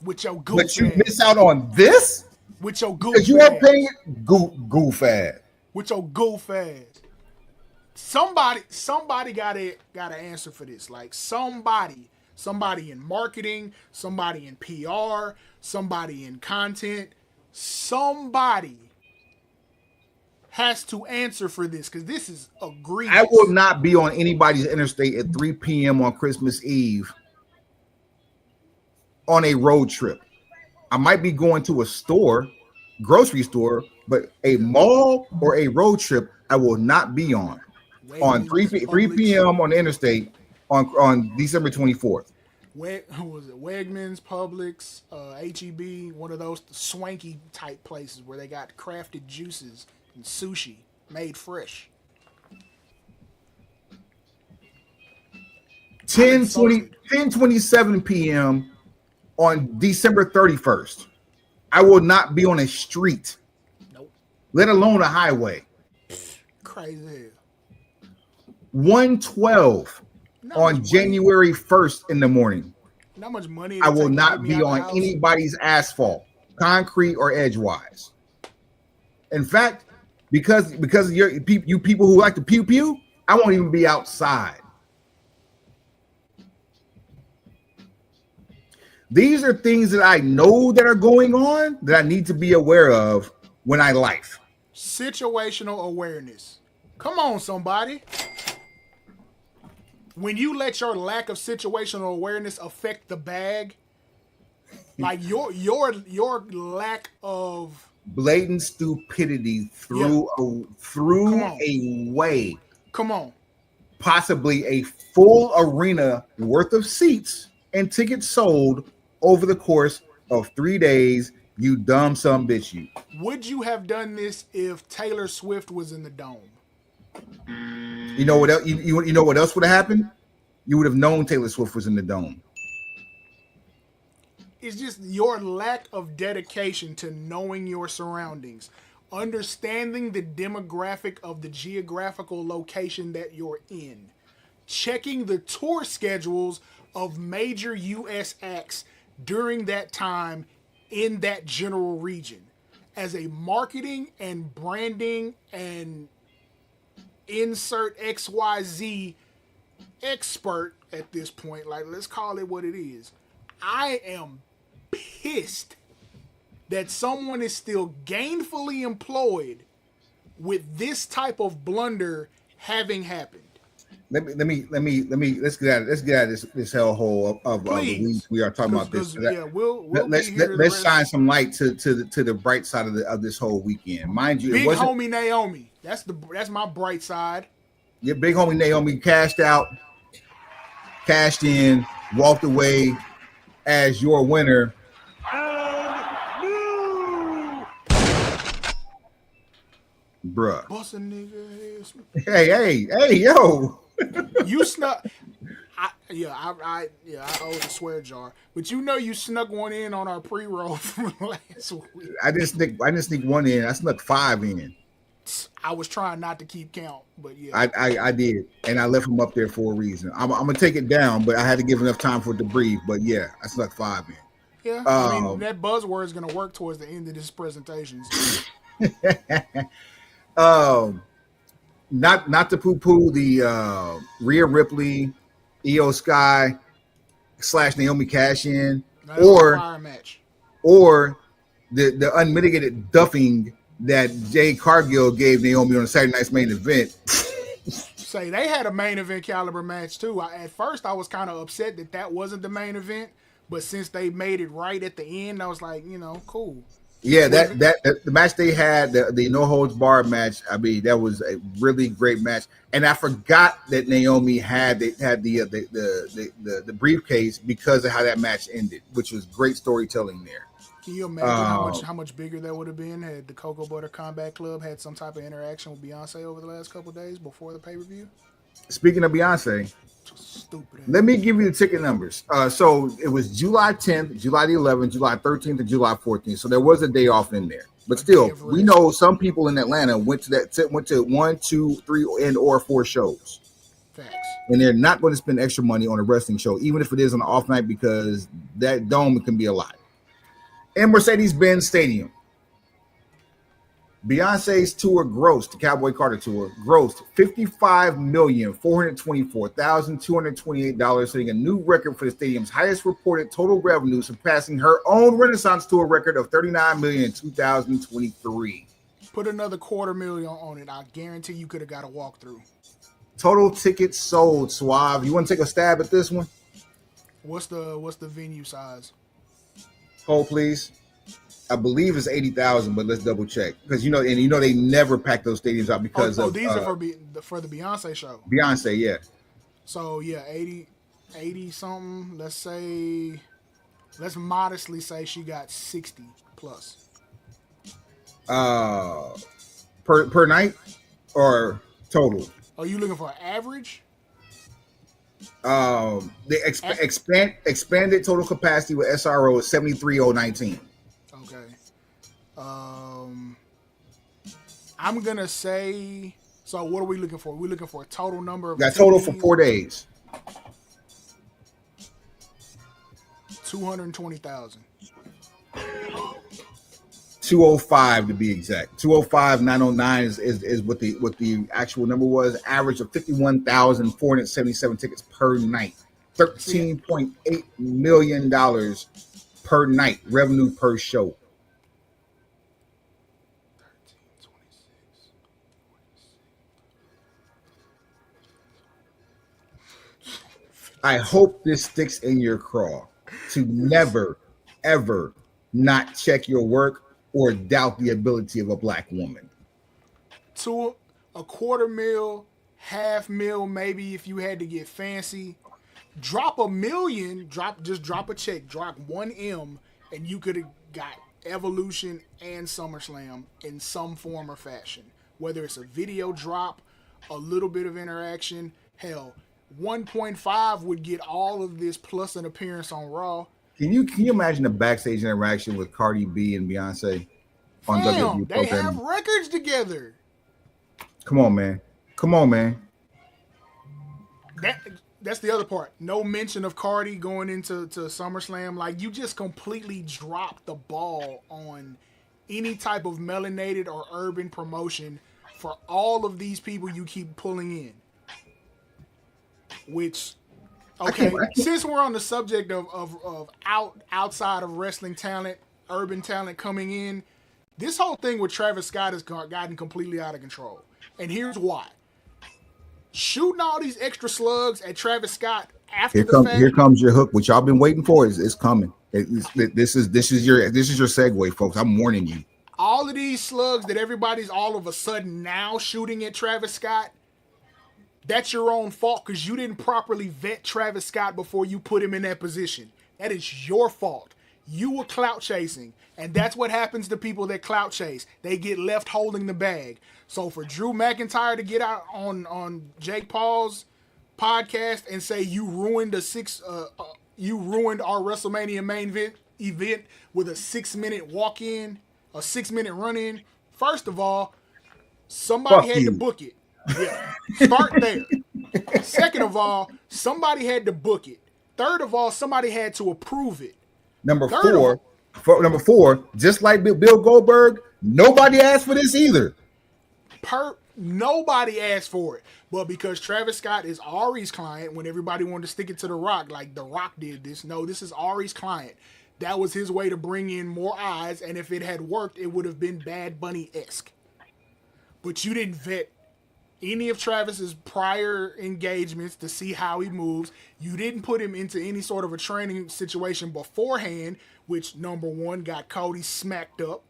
With your goof But you miss out on this? With your goof because you are paying it goof ass. With your goof ass. Somebody gotta answer for this. Like somebody in marketing, somebody in PR, somebody in content, somebody has to answer for this because this is egregious. I will not be on anybody's interstate at 3 p.m. on Christmas Eve on a road trip. I might be going to a store, grocery store, but a mall or a road trip I will not be on. On 3 p.m. on the interstate on December 24th. Who was it? Wegmans, Publix, HEB, one of those swanky type places where they got crafted juices and sushi made fresh. 10:27 p.m. on December 31st. I will not be on a street. Nope. Let alone a highway. Crazy. 1:12 on January 1st in the morning. Not much money. I will not be on anybody's asphalt, concrete or edgewise. In fact, because of you people who like to pew pew, I won't even be outside. These are things that I know that are going on that I need to be aware of when I life. Situational awareness. Come on, somebody. When you let your lack of situational awareness affect the bag, like your lack of blatant stupidity threw away. Come on. Possibly a full arena worth of seats and tickets sold over the course of 3 days. You dumb son bitch, you. Would you have done this if Taylor Swift was in the dome? You know what else? You know what else would have happened? You would have known Taylor Swift was in the dome. It's just your lack of dedication to knowing your surroundings, understanding the demographic of the geographical location that you're in, checking the tour schedules of major U.S. acts during that time in that general region. As a marketing and branding and insert XYZ expert at this point, like let's call it what it is, I am pissed that someone is still gainfully employed with this type of blunder having happened. Let's get out of this hellhole of the week we are talking about this. Yeah, we'll let's shine some light to the bright side of this whole weekend. Mind you, big homie Naomi. That's my bright side. Your big homie Naomi cashed in, walked away as your winner. Bruh. Bust a nigga ass. Hey, yo. You snuck. I owe the swear jar, but you snuck one in on our pre-roll from last week. I didn't sneak one in. I snuck 5 in. I was trying not to keep count, but yeah, I did, and I left them up there for a reason. I'm gonna take it down, but I had to give enough time for it to breathe. But yeah, I snuck 5 in. Yeah, I mean that buzzword is gonna work towards the end of this presentation. Not to poo-poo the Rhea Ripley, Io Sky / Naomi cash in, or the unmitigated duffing that Jay Cargill gave Naomi on the Saturday Night's main event. Say they had a main event caliber match too. At first, I was kind of upset that wasn't the main event, but since they made it right at the end, I was like, cool. Yeah, that the match they had, the no holds barred match. I mean, that was a really great match, and I forgot that Naomi had the briefcase because of how that match ended, which was great storytelling there. Can you imagine how much bigger that would have been had the Cocoa Butter Combat Club had some type of interaction with Beyonce over the last couple of days before the pay-per-view? Speaking of Beyonce, stupid. Let me give you the ticket numbers. So it was July 10th, July the 11th, July 13th, and July 14th. So there was a day off in there. But still, we know some people in Atlanta went to 1, 2, 3, and or 4 shows. Facts. And they're not going to spend extra money on a wrestling show, even if it is on an off night, because that dome can be a lot. And Mercedes-Benz Stadium. Beyonce's tour grossed, the Cowboy Carter tour, grossed $55,424,228, setting a new record for the stadium's highest reported total revenue, surpassing her own Renaissance tour record of $39 million in 2023. Put another $250,000 on it. I guarantee you could have got a walkthrough. Total tickets sold, Suave. You want to take a stab at this one? What's the venue size? Hold, please. I believe it's 80,000, but let's double check because they never pack those stadiums out because these are for the Beyonce show. Beyonce, yeah. So yeah, 80 something. Let's modestly say she got 60 plus. Per night or total? Are you looking for an average? The expanded total capacity with SRO is 73,019. Okay. I'm gonna say. So what are we looking for? We're looking for a total number of. Got total for 4 days. 220,000. 205 to be exact. 205,909 is what the actual number was. Average of 51,477 tickets per night. $13.8 million per night revenue per show. I hope this sticks in your craw to never, ever not check your work or doubt the ability of a black woman. To $250,000, $500,000, maybe if you had to get fancy. Drop $1 million, drop a check, drop 1 M, and you could have got Evolution and SummerSlam in some form or fashion. Whether it's a video drop, a little bit of interaction. Hell, 1.5 would get all of this plus an appearance on Raw. Can you imagine a backstage interaction with Cardi B and Beyonce on Fam, WWE they have programming? records together. Come on, man. Come on, man. That's the other part. No mention of Cardi going into SummerSlam. Like, you just completely dropped the ball on any type of melanated or urban promotion for all of these people you keep pulling in. Which, okay, since we're on the subject of outside of wrestling talent, urban talent coming in, this whole thing with Travis Scott has gotten completely out of control. And here's why. Shooting all these extra slugs at Travis Scott after the fact. Here comes your hook, which y'all been waiting for. Is coming. This is your segue, folks. I'm warning you. All of these slugs that everybody's all of a sudden now shooting at Travis Scott, that's your own fault because you didn't properly vet Travis Scott before you put him in that position. That is your fault. You were clout chasing, and that's what happens to people that clout chase. They get left holding the bag. So for Drew McIntyre to get out on Jake Paul's podcast and say you ruined our WrestleMania main event with a 6-minute walk-in, a 6-minute run-in. First of all, somebody had to book it. Yeah, start there. Second of all, somebody had to book it. Third of all, somebody had to approve it. Number four, just like Bill Goldberg, nobody asked for this either. Nobody asked for it. But because Travis Scott is Ari's client, when everybody wanted to stick it to The Rock, like The Rock did this, no, this is Ari's client. That was his way to bring in more eyes, and if it had worked, it would have been Bad Bunny-esque. But you didn't vet any of Travis's prior engagements to see how he moves. You didn't put him into any sort of a training situation beforehand, which, number one, got Cody smacked up.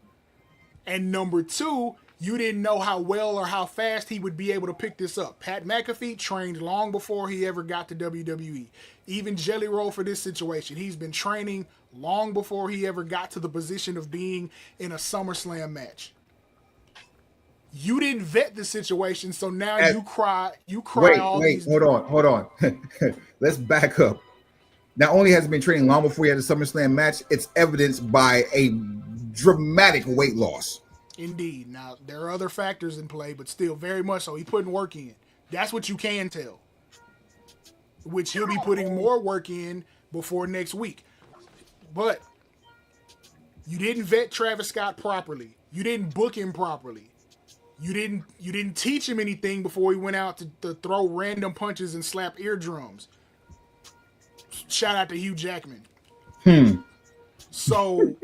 And number two, you didn't know how well or how fast he would be able to pick this up. Pat McAfee trained long before he ever got to WWE. Even Jelly Roll for this situation, he's been training long before he ever got to the position of being in a SummerSlam match. You didn't vet the situation, so now you cry. Wait, hold on. Let's back up. Not only has he been training long before he had a SummerSlam match, it's evidenced by a dramatic weight loss. Indeed. Now, there are other factors in play, but still very much so. He's putting work in. That's what you can tell. Which he'll be putting more work in before next week. But you didn't vet Travis Scott properly. You didn't book him properly. You didn't teach him anything before he went out to throw random punches and slap eardrums. Shout out to Hugh Jackman. So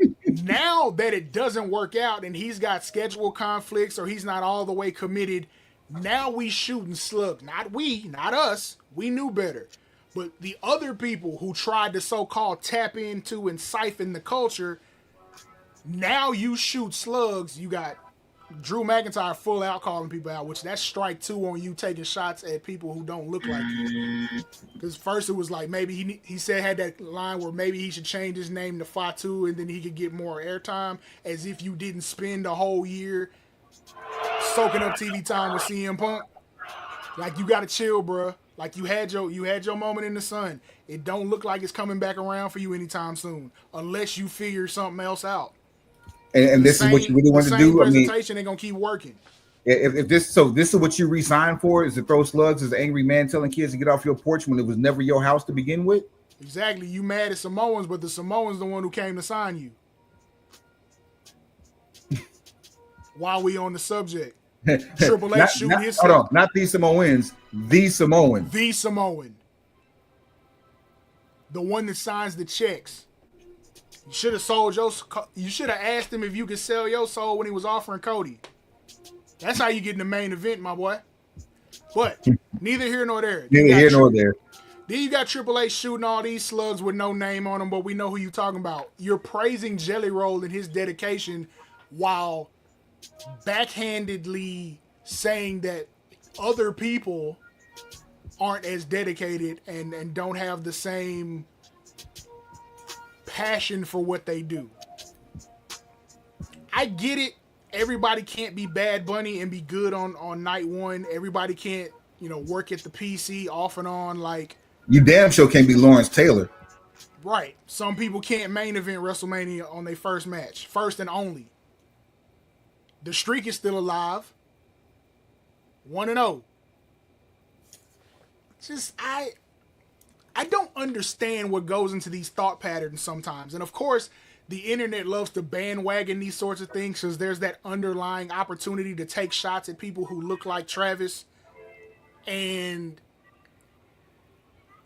now that it doesn't work out and he's got schedule conflicts or he's not all the way committed, now we shooting slugs. Not us. We knew better. But the other people who tried to so-called tap into and siphon the culture, now you shoot slugs. You got Drew McIntyre full out calling people out, which that's strike 2 on you taking shots at people who don't look like you. Because first it was like maybe he said had that line where maybe he should change his name to Fatu and then he could get more airtime, as if you didn't spend a whole year soaking up TV time with CM Punk. Like, you gotta chill, bruh. Like, you had your moment in the sun. It don't look like it's coming back around for you anytime soon, unless you figure something else out. And this is what you really want to do. Presentation ain't gonna keep working. If this is what you re-signed for, is to throw slugs as an angry man telling kids to get off your porch when it was never your house to begin with. Exactly. You mad at Samoans, but the Samoans the one who came to sign you. While we on the subject, Triple H shooting his. Hold on, not these Samoans. The Samoan. The Samoan. The one that signs the checks. You should have sold you should have asked him if you could sell your soul when he was offering Cody. That's how you get in the main event, my boy. But neither here nor there. Neither here nor there. Then you got Triple H shooting all these slugs with no name on them, but we know who you're talking about. You're praising Jelly Roll and his dedication while backhandedly saying that other people aren't as dedicated and don't have the same passion for what they do. I get it. everybody can't be Bad Bunny and be good on night one. Everybody can't, work at the PC off and on. Like, You damn sure can't be Lawrence Taylor. right. Some people can't main event WrestleMania on their first match, first and only. The streak is still alive. 1-0. Just I don't understand what goes into these thought patterns sometimes. And of course, the internet loves to bandwagon these sorts of things because there's that underlying opportunity to take shots at people who look like Travis. And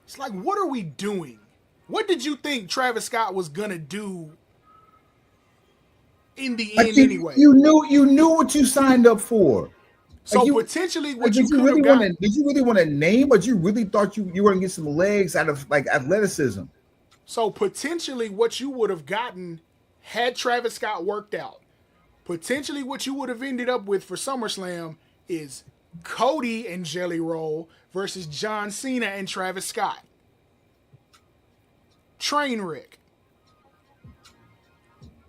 it's like, what are we doing? What did you think Travis Scott was going to do in the end anyway? You knew what you signed up for. So potentially what did you you could really have want to did you really want to name, or did you really thought you were gonna get some legs out of like athleticism? So potentially what you would have gotten had Travis Scott worked out, potentially what you would have ended up with for SummerSlam is Cody and Jelly Roll versus John Cena and Travis Scott. Trainwreck.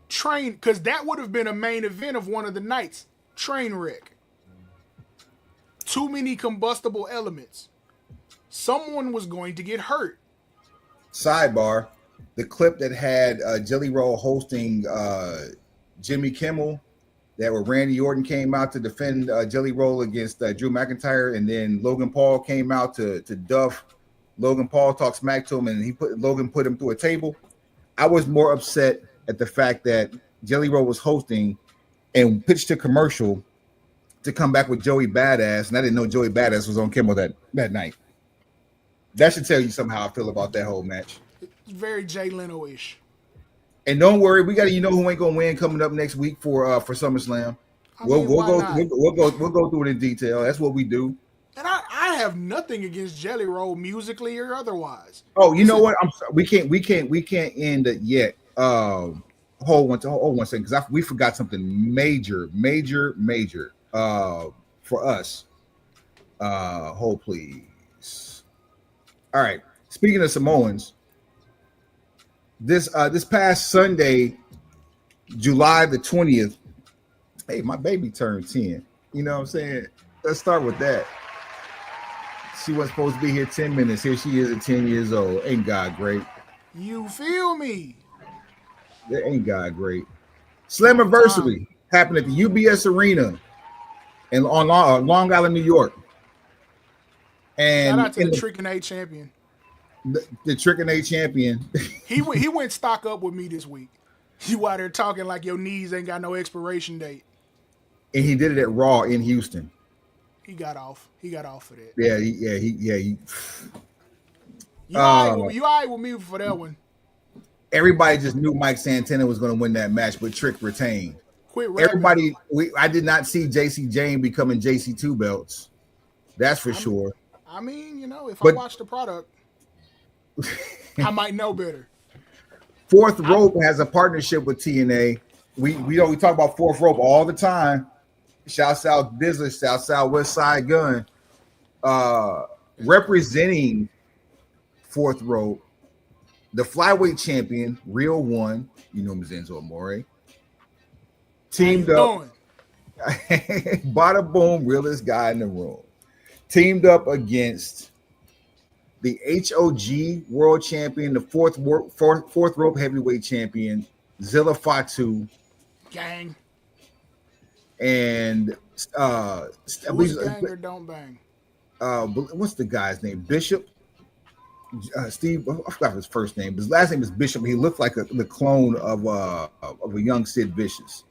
Because that would have been a main event of one of the nights. Trainwreck. Too many combustible elements. Someone was going to get hurt. Sidebar: the clip that had Jelly Roll hosting Jimmy Kimmel, that where Randy Orton came out to defend Jelly Roll against Drew McIntyre, and then Logan Paul came out to duff Logan Paul, talk smack to him, and Logan put him through a table. I was more upset at the fact that Jelly Roll was hosting and pitched to commercial to come back with Joey Badass, and I didn't know Joey Badass was on Kimmel that night. That should tell you somehow I feel about that whole match. It's very Jay Leno-ish. And don't worry, we got who ain't gonna win coming up next week for SummerSlam. We'll go through it in detail. That's what we do. And I have nothing against Jelly Roll musically or otherwise. Oh, you know what? I'm sorry. We can't end it yet. Hold one second, because we forgot something major for us. Hold please. All right. Speaking of Samoans, this past Sunday, July the 20th. Hey, my baby turned 10. You know what I'm saying? Let's start with that. She wasn't supposed to be here 10 minutes. Here she is at 10 years old. Ain't God great? You feel me? That ain't God great. Slammiversary happened at the UBS Arena on Long Island, New York. And shout out to the Trick and A champion. The Trick and A champion. He went stock up with me this week. You out there talking like your knees ain't got no expiration date. And he did it at Raw in Houston. He got off. He got off for that. Yeah. You all right with me for that one? Everybody just knew Mike Santana was going to win that match, but Trick retained. Everybody, I did not see JC Jane becoming JC 2 belts. That's for sure. I mean, if I watch the product, I might know better. Fourth Rope has a partnership with TNA. We talk about Fourth Rope all the time. Shouts out Business, shouts out West Side Gun. Representing Fourth Rope, the flyweight champion, Real One, Enzo Amore, teamed up. Bada boom, realest guy in the room. Teamed up against the HOG World Champion, the fourth Rope Heavyweight Champion, Zilla Fatu. Gang. And Who's gang or don't bang? What's the guy's name? Bishop. Steve, I forgot his first name, but his last name is Bishop. He looked like the clone of a young Sid Vicious.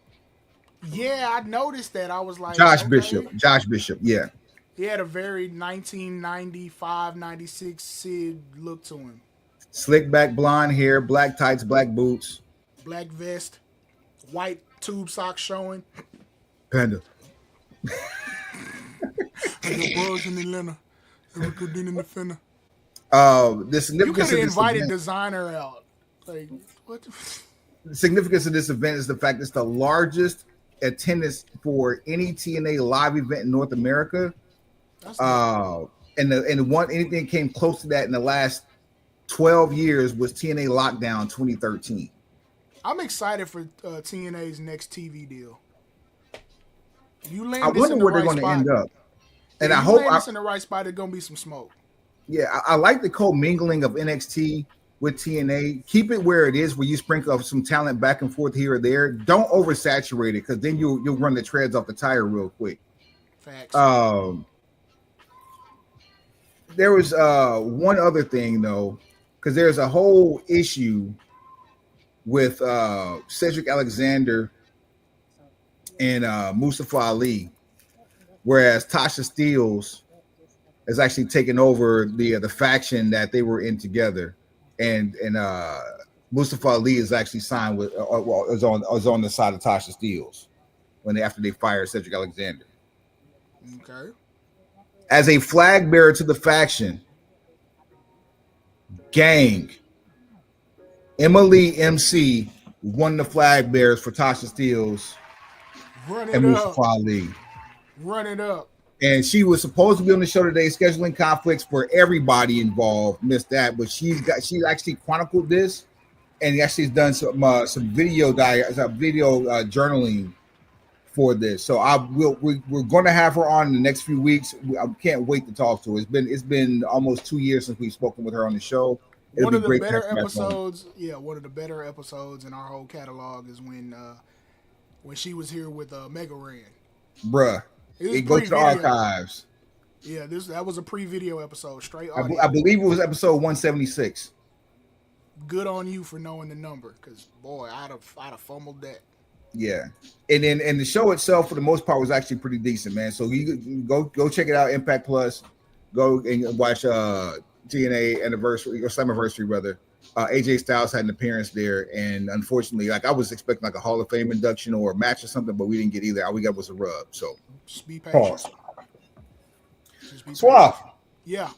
Yeah, I noticed that. I was like, Josh Bishop, yeah. He had a very 1995, 96 Sid look to him. Slick back blonde hair, black tights, black boots. Black vest, white tube socks showing. Panda. I got bros in Atlanta. Every good in the finna. The significance you could have invited event, designer out. Like, what? The significance of this event is the fact it's the largest attendance for any TNA live event in North America. Anything came close to that in the last 12 years was TNA Lockdown 2013. I'm excited for TNA's next TV deal. You I land this wonder in the where they're right going to spot. end up. And Yeah, I you hope land this in the right spot. There's gonna be some smoke. Yeah, I like the co-mingling of NXT with TNA. Keep it where it is, where you sprinkle some talent back and forth here or there. Don't oversaturate it, because then you'll run the treads off the tire real quick. Facts. There was one other thing though, because there's a whole issue with Cedric Alexander and Mustafa Ali, whereas Tasha Steelz has actually taken over the faction that they were in together, and Mustafa Ali is actually signed with is on the side of Tasha Steelz after they fired Cedric Alexander. Okay. As a flag bearer to the faction, gang, Emily MC won the flag bearers for Tasha Steelz and Mustafa Ali. Run it up. And she was supposed to be on the show today. Scheduling conflicts for everybody involved missed that, but she actually chronicled this, and actually has done some video journaling for this. So we're going to have her on in the next few weeks. I can't wait to talk to her. It's been almost 2 years since we've spoken with her on the show. One of the better episodes, one of the better episodes in our whole catalog is when she was here with Mega Ran. Bruh, it goes to the archives. Yeah, that was a pre-video episode, straight audio. I believe it was episode 176. Good on you for knowing the number, because boy, I'd have fumbled that. Yeah, and the show itself for the most part was actually pretty decent, man. So you go check it out, Impact Plus. Go and watch TNA anniversary or Slammiversary rather. AJ Styles had an appearance there, and unfortunately, like I was expecting like a Hall of Fame induction or a match or something, but we didn't get either. All we got was a rub. So just be patient. Suave. Yeah.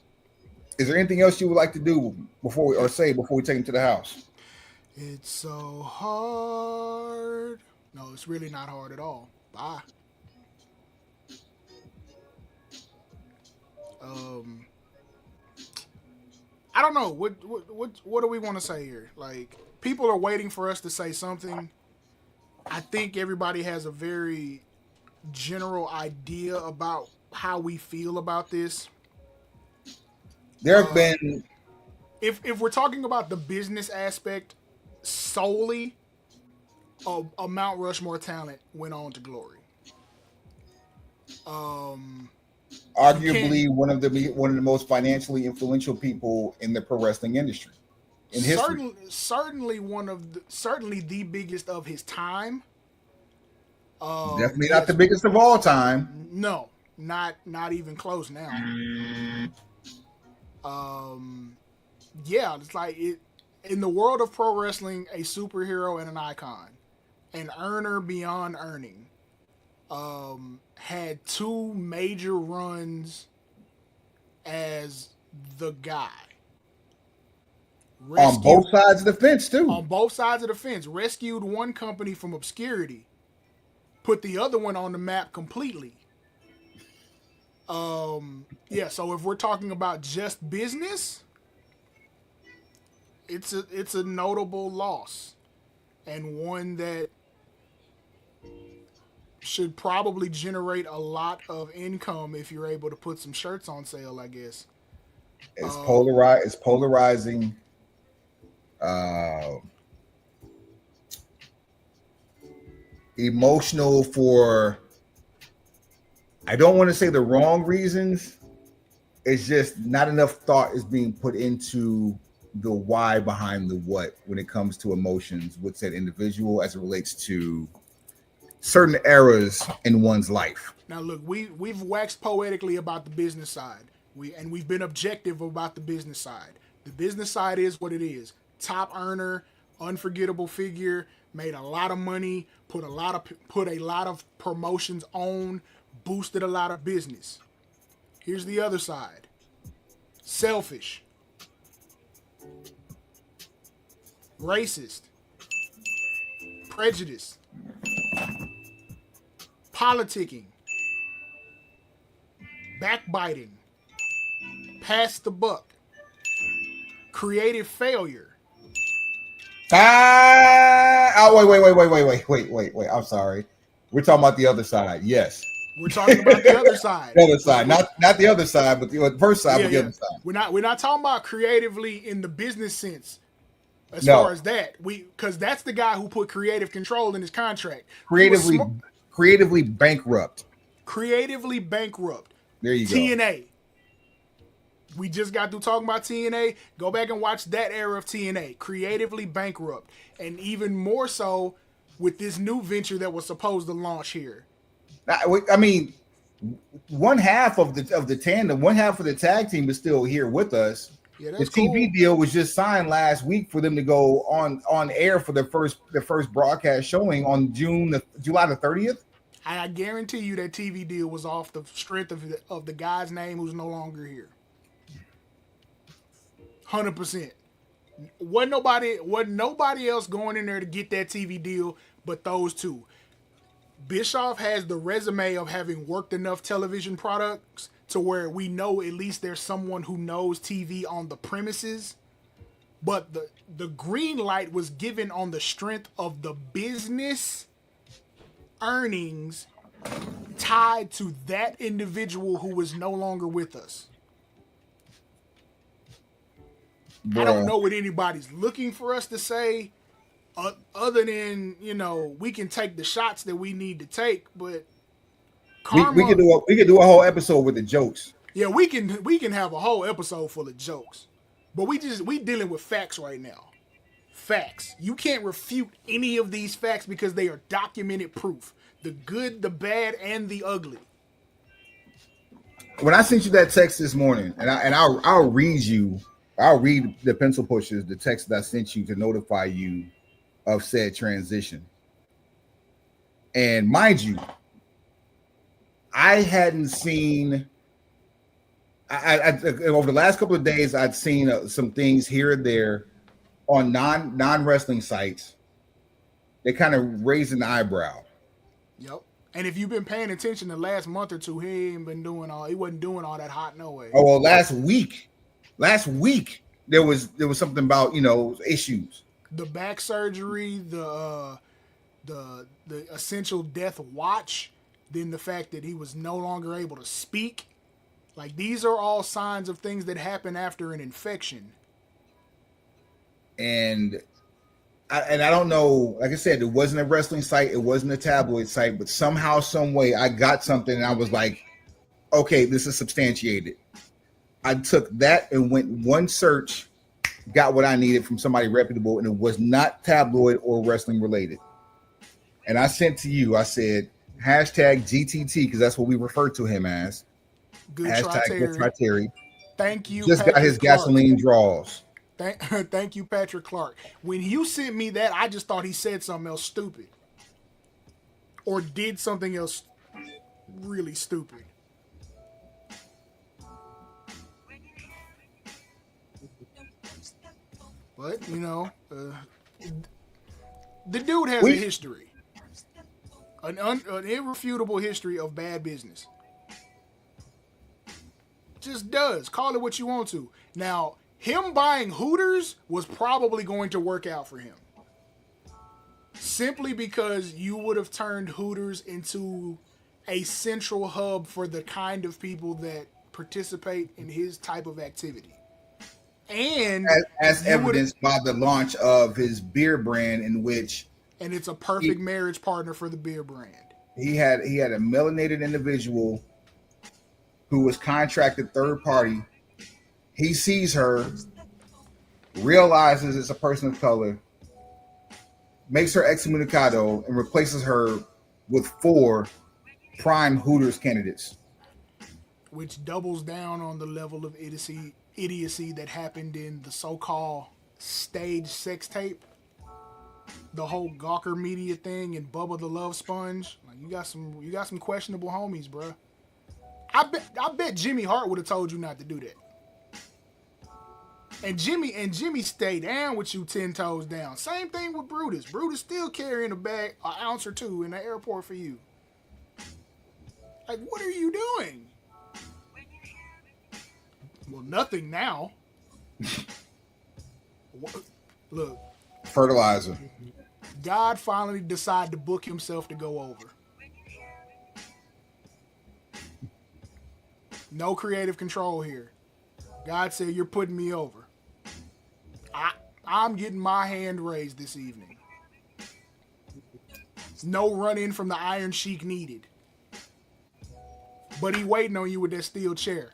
Is there anything else you would like to do before we take him to the house? It's so hard. No, it's really not hard at all. Bye. I don't know. What do we want to say here? Like, people are waiting for us to say something. I think everybody has a very general idea about how we feel about this. There have been, if we're talking about the business aspect solely, a Mount Rushmore talent went on to glory. Arguably one of the most financially influential people in the pro wrestling industry in history. Certainly the biggest of his time. Definitely not the biggest of all time. No, not even close now. Yeah, it's like in the world of pro wrestling, a superhero and an icon, an earner beyond earning. Had two major runs as the guy. On both sides of the fence, too. On both sides of the fence. Rescued one company from obscurity. Put the other one on the map completely. Yeah, so if we're talking about just business, it's a notable loss. And one that should probably generate a lot of income if you're able to put some shirts on sale, I guess. It's polarizing. Emotional for, I don't want to say the wrong reasons. It's just not enough thought is being put into the why behind the what when it comes to emotions with said individual as it relates to certain eras in one's life. Now, look, we've waxed poetically about the business side. We've been objective about the business side. The business side is what it is. Top earner, unforgettable figure, made a lot of money, put a lot of promotions on, boosted a lot of business. Here's the other side. Selfish. Racist. Prejudice. Politicking, backbiting, pass the buck, creative failure. Wait. I'm sorry. We're talking about the other side. Yes. We're talking about the other side. The other side, not the other side, but the first side, Yeah, but the yeah. other side. We're not talking about creatively in the business sense. As No, far as that, because that's the guy who put creative control in his contract. creatively bankrupt. Creatively bankrupt. There you go. TNA. We just got through talking about TNA. Go back and watch that era of TNA. Creatively bankrupt. And even more so with this new venture that was supposed to launch here. I mean, one half of the tandem, one half of the tag team is still here with us. Yeah, The that's TV cool. deal was just signed last week for them to go on air for their first broadcast showing on July the 30th. I guarantee you that TV deal was off the strength of the guy's name who's no longer here. 100%. Wasn't nobody else going in there to get that TV deal but those two. Bischoff has the resume of having worked enough television products to where we know at least there's someone who knows TV on the premises. But the green light was given on the strength of the business earnings tied to that individual who was no longer with us. Bruh. I don't know what anybody's looking for us to say, other than, we can take the shots that we need to take, but karma, we could do a whole episode with the jokes. Yeah, we can have a whole episode full of jokes, but we dealing with facts right now. Facts. You can't refute any of these facts because they are documented proof. The good, the bad, and the ugly. When I sent you that text this morning, and I'll read the pencil pushers, the text that I sent you to notify you of said transition. And mind you, I hadn't seen. I over the last couple of days, I'd seen some things here and there on non wrestling sites. They kind of raised an eyebrow. Yep. And if you've been paying attention the last month or two, he wasn't doing all that hot no way. Oh well, last week there was something about issues. The back surgery, the essential death watch, then the fact that he was no longer able to speak. Like, these are all signs of things that happen after an infection. And I don't know, like I said, it wasn't a wrestling site, it wasn't a tabloid site, but somehow, some way, I got something and I was like, okay, this is substantiated. I took that and went one search, got what I needed from somebody reputable, and it was not tabloid or wrestling related. And I sent to you, I said, hashtag GTT, because that's what we refer to him as. Good hashtag try, Terry. Thank you. Just Patrick got his Clark. gasoline draws. Thank you, Patrick Clark. When you sent me that, I just thought he said something else stupid. Or did something else really stupid. But, the dude has a history. An irrefutable history of bad business. Just does. Call it what you want to. Now, him buying Hooters was probably going to work out for him. Simply because you would have turned Hooters into a central hub for the kind of people that participate in his type of activity. And as evidenced by the launch of his beer brand, in which, and it's a perfect marriage partner for the beer brand. He had a melanated individual who was contracted third party. He sees her, realizes it's a person of color, makes her excommunicado, and replaces her with 4 prime Hooters candidates. Which doubles down on the level of idiocy that happened in the so-called stage sex tape. The whole Gawker Media thing and Bubba the Love Sponge. Like, you got some questionable homies, bro. I bet Jimmy Hart would have told you not to do that. And Jimmy stayed down with you 10 toes down. Same thing with Brutus. Brutus still carrying a bag, an ounce or two in the airport for you. Like, what are you doing? Well, nothing now. Look. Fertilizer. God finally decided to book himself to go over. No creative control here. God said, you're putting me over. I'm getting my hand raised this evening. No run in from the Iron Sheik needed. But he waiting on you with that steel chair.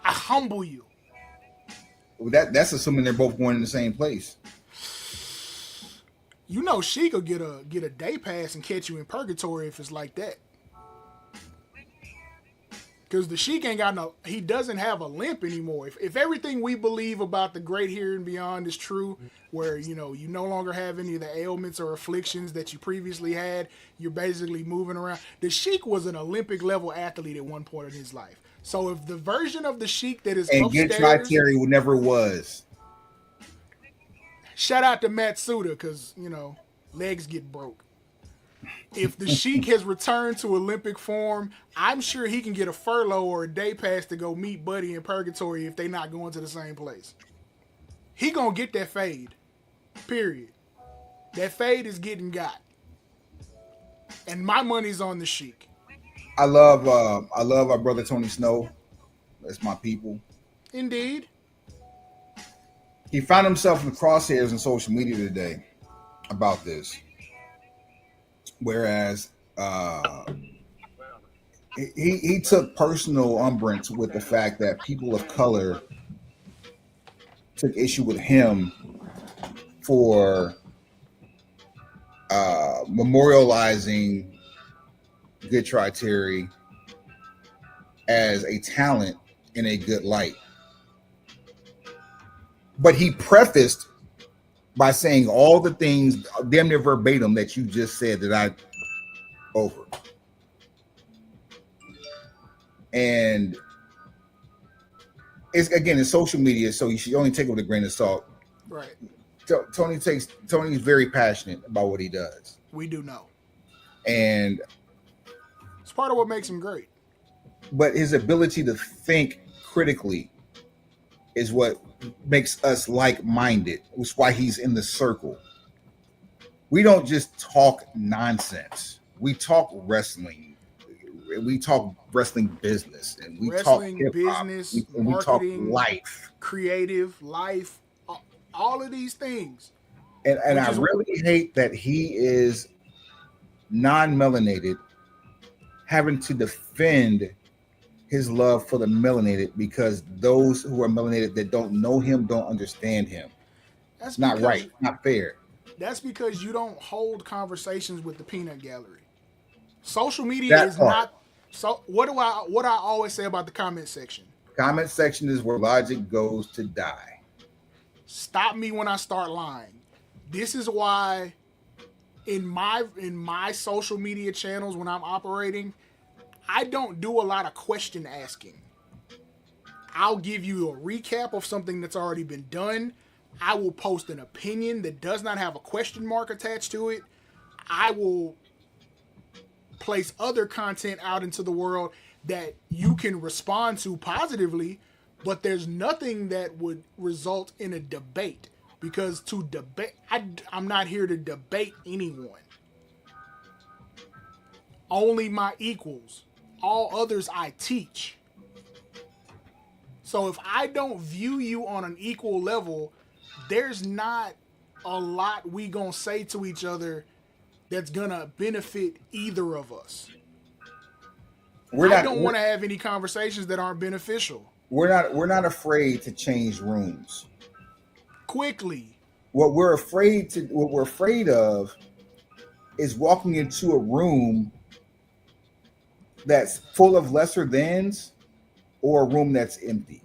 I humble you. That's assuming they're both going in the same place. You know Sheik will get a day pass and catch you in purgatory if it's like that. Because the Sheik ain't got he doesn't have a limp anymore. If everything we believe about the great here and beyond is true, where, you no longer have any of the ailments or afflictions that you previously had, you're basically moving around. The Sheik was an Olympic level athlete at one point in his life. So if the version of the Sheik that is and upstairs, Get Try Terry never was. Shout out to Matsuda, because, legs get broke. If the Sheik has returned to Olympic form, I'm sure he can get a furlough or a day pass to go meet Buddy in purgatory if they not going to the same place. He gonna get that fade. Period. That fade is getting got. And my money's on the Sheik. I love our brother Tony Snow. That's my people. Indeed. He found himself in the crosshairs on social media today about this. Whereas he took personal umbrance with the fact that people of color took issue with him for memorializing Good Try Terry as a talent in a good light. But he prefaced by saying all the things damn near verbatim that you just said that I over. And it's social media, so you should only take it with a grain of salt. Right. Tony's very passionate about what he does. We do know. And it's part of what makes him great. But his ability to think critically is what makes us like-minded. It's why he's in the circle. We don't just talk nonsense. We talk wrestling. We talk wrestling business, and we wrestling talk business, and marketing, we talk life, creative life, all of these things. And I really hate that he is non-melanated, having to defend his love for the melanated because those who are melanated that don't know him don't understand him. That's not right, not fair. That's because you don't hold conversations with the peanut gallery. Social media is not. So what I always say about the comment section? Comment section is where logic goes to die. Stop me when I start lying. This is why in my social media channels when I'm operating, I don't do a lot of question asking. I'll give you a recap of something that's already been done. I will post an opinion that does not have a question mark attached to it. I will place other content out into the world that you can respond to positively, but there's nothing that would result in a debate, because to debate, I'm not here to debate anyone. Only my equals. All others I teach. So if I don't view you on an equal level, there's not a lot we gonna say to each other that's gonna benefit either of us. I don't want to have any conversations that aren't beneficial. We're not afraid to change rooms quickly. What we're afraid of is walking into a room that's full of lesser thans or a room that's empty.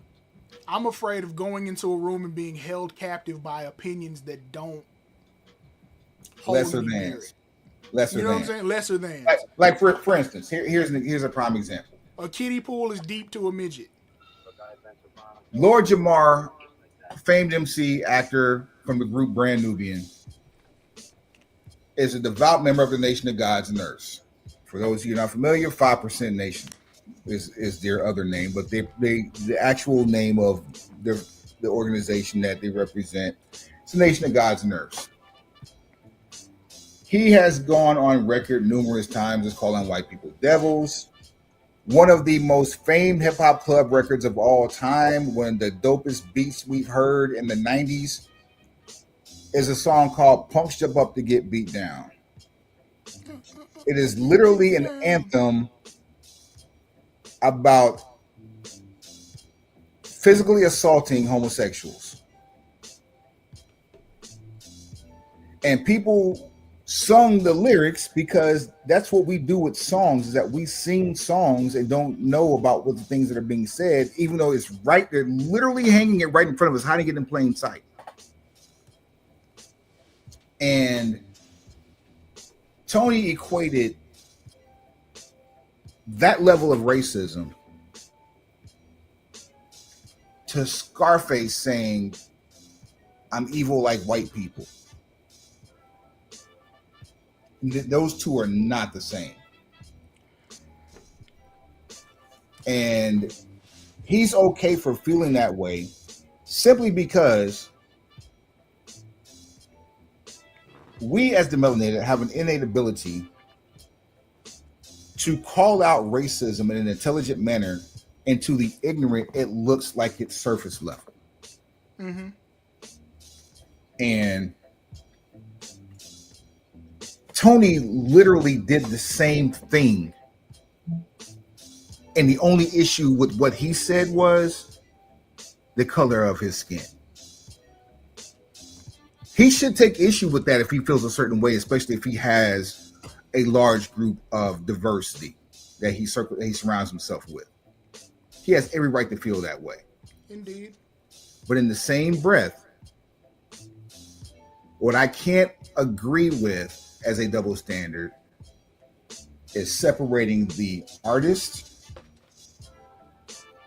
I'm afraid of going into a room and being held captive by opinions that don't hold lesser me thans. Lesser you know than. what I'm saying? Lesser than. Like for instance, here's a prime example. A kiddie pool is deep to a midget. Lord Jamar, famed MC, actor from the group Brand Nubian, is a devout member of the Nation of Gods and Earths. For those of you not familiar, 5% Nation is their other name, but the actual name of the organization that they represent is the Nation of Gods and Earths. He has gone on record numerous times as calling white people devils. one of the most famed hip hop club records of all time, one of the dopest beats we've heard in the 90s, is a song called Punks Jump Up to Get Beat Down. It is literally an anthem about physically assaulting homosexuals. And people sung the lyrics because that's what we do with songs, is that we sing songs and don't know about what the things that are being said, even though it's right, they're literally hanging it right in front of us, hiding it in plain sight. And Tony equated that level of racism to Scarface saying, I'm evil like white people. Those two are not the same. And he's okay for feeling that way simply because we as the melanated have an innate ability to call out racism in an intelligent manner, and to the ignorant, it looks like it's surface level. Mm-hmm. And Tony literally did the same thing. And the only issue with what he said was the color of his skin. He should take issue with that if he feels a certain way, especially if he has a large group of diversity that he surrounds himself with. He has every right to feel that way. Indeed. But in the same breath, what I can't agree with as a double standard is separating the artist,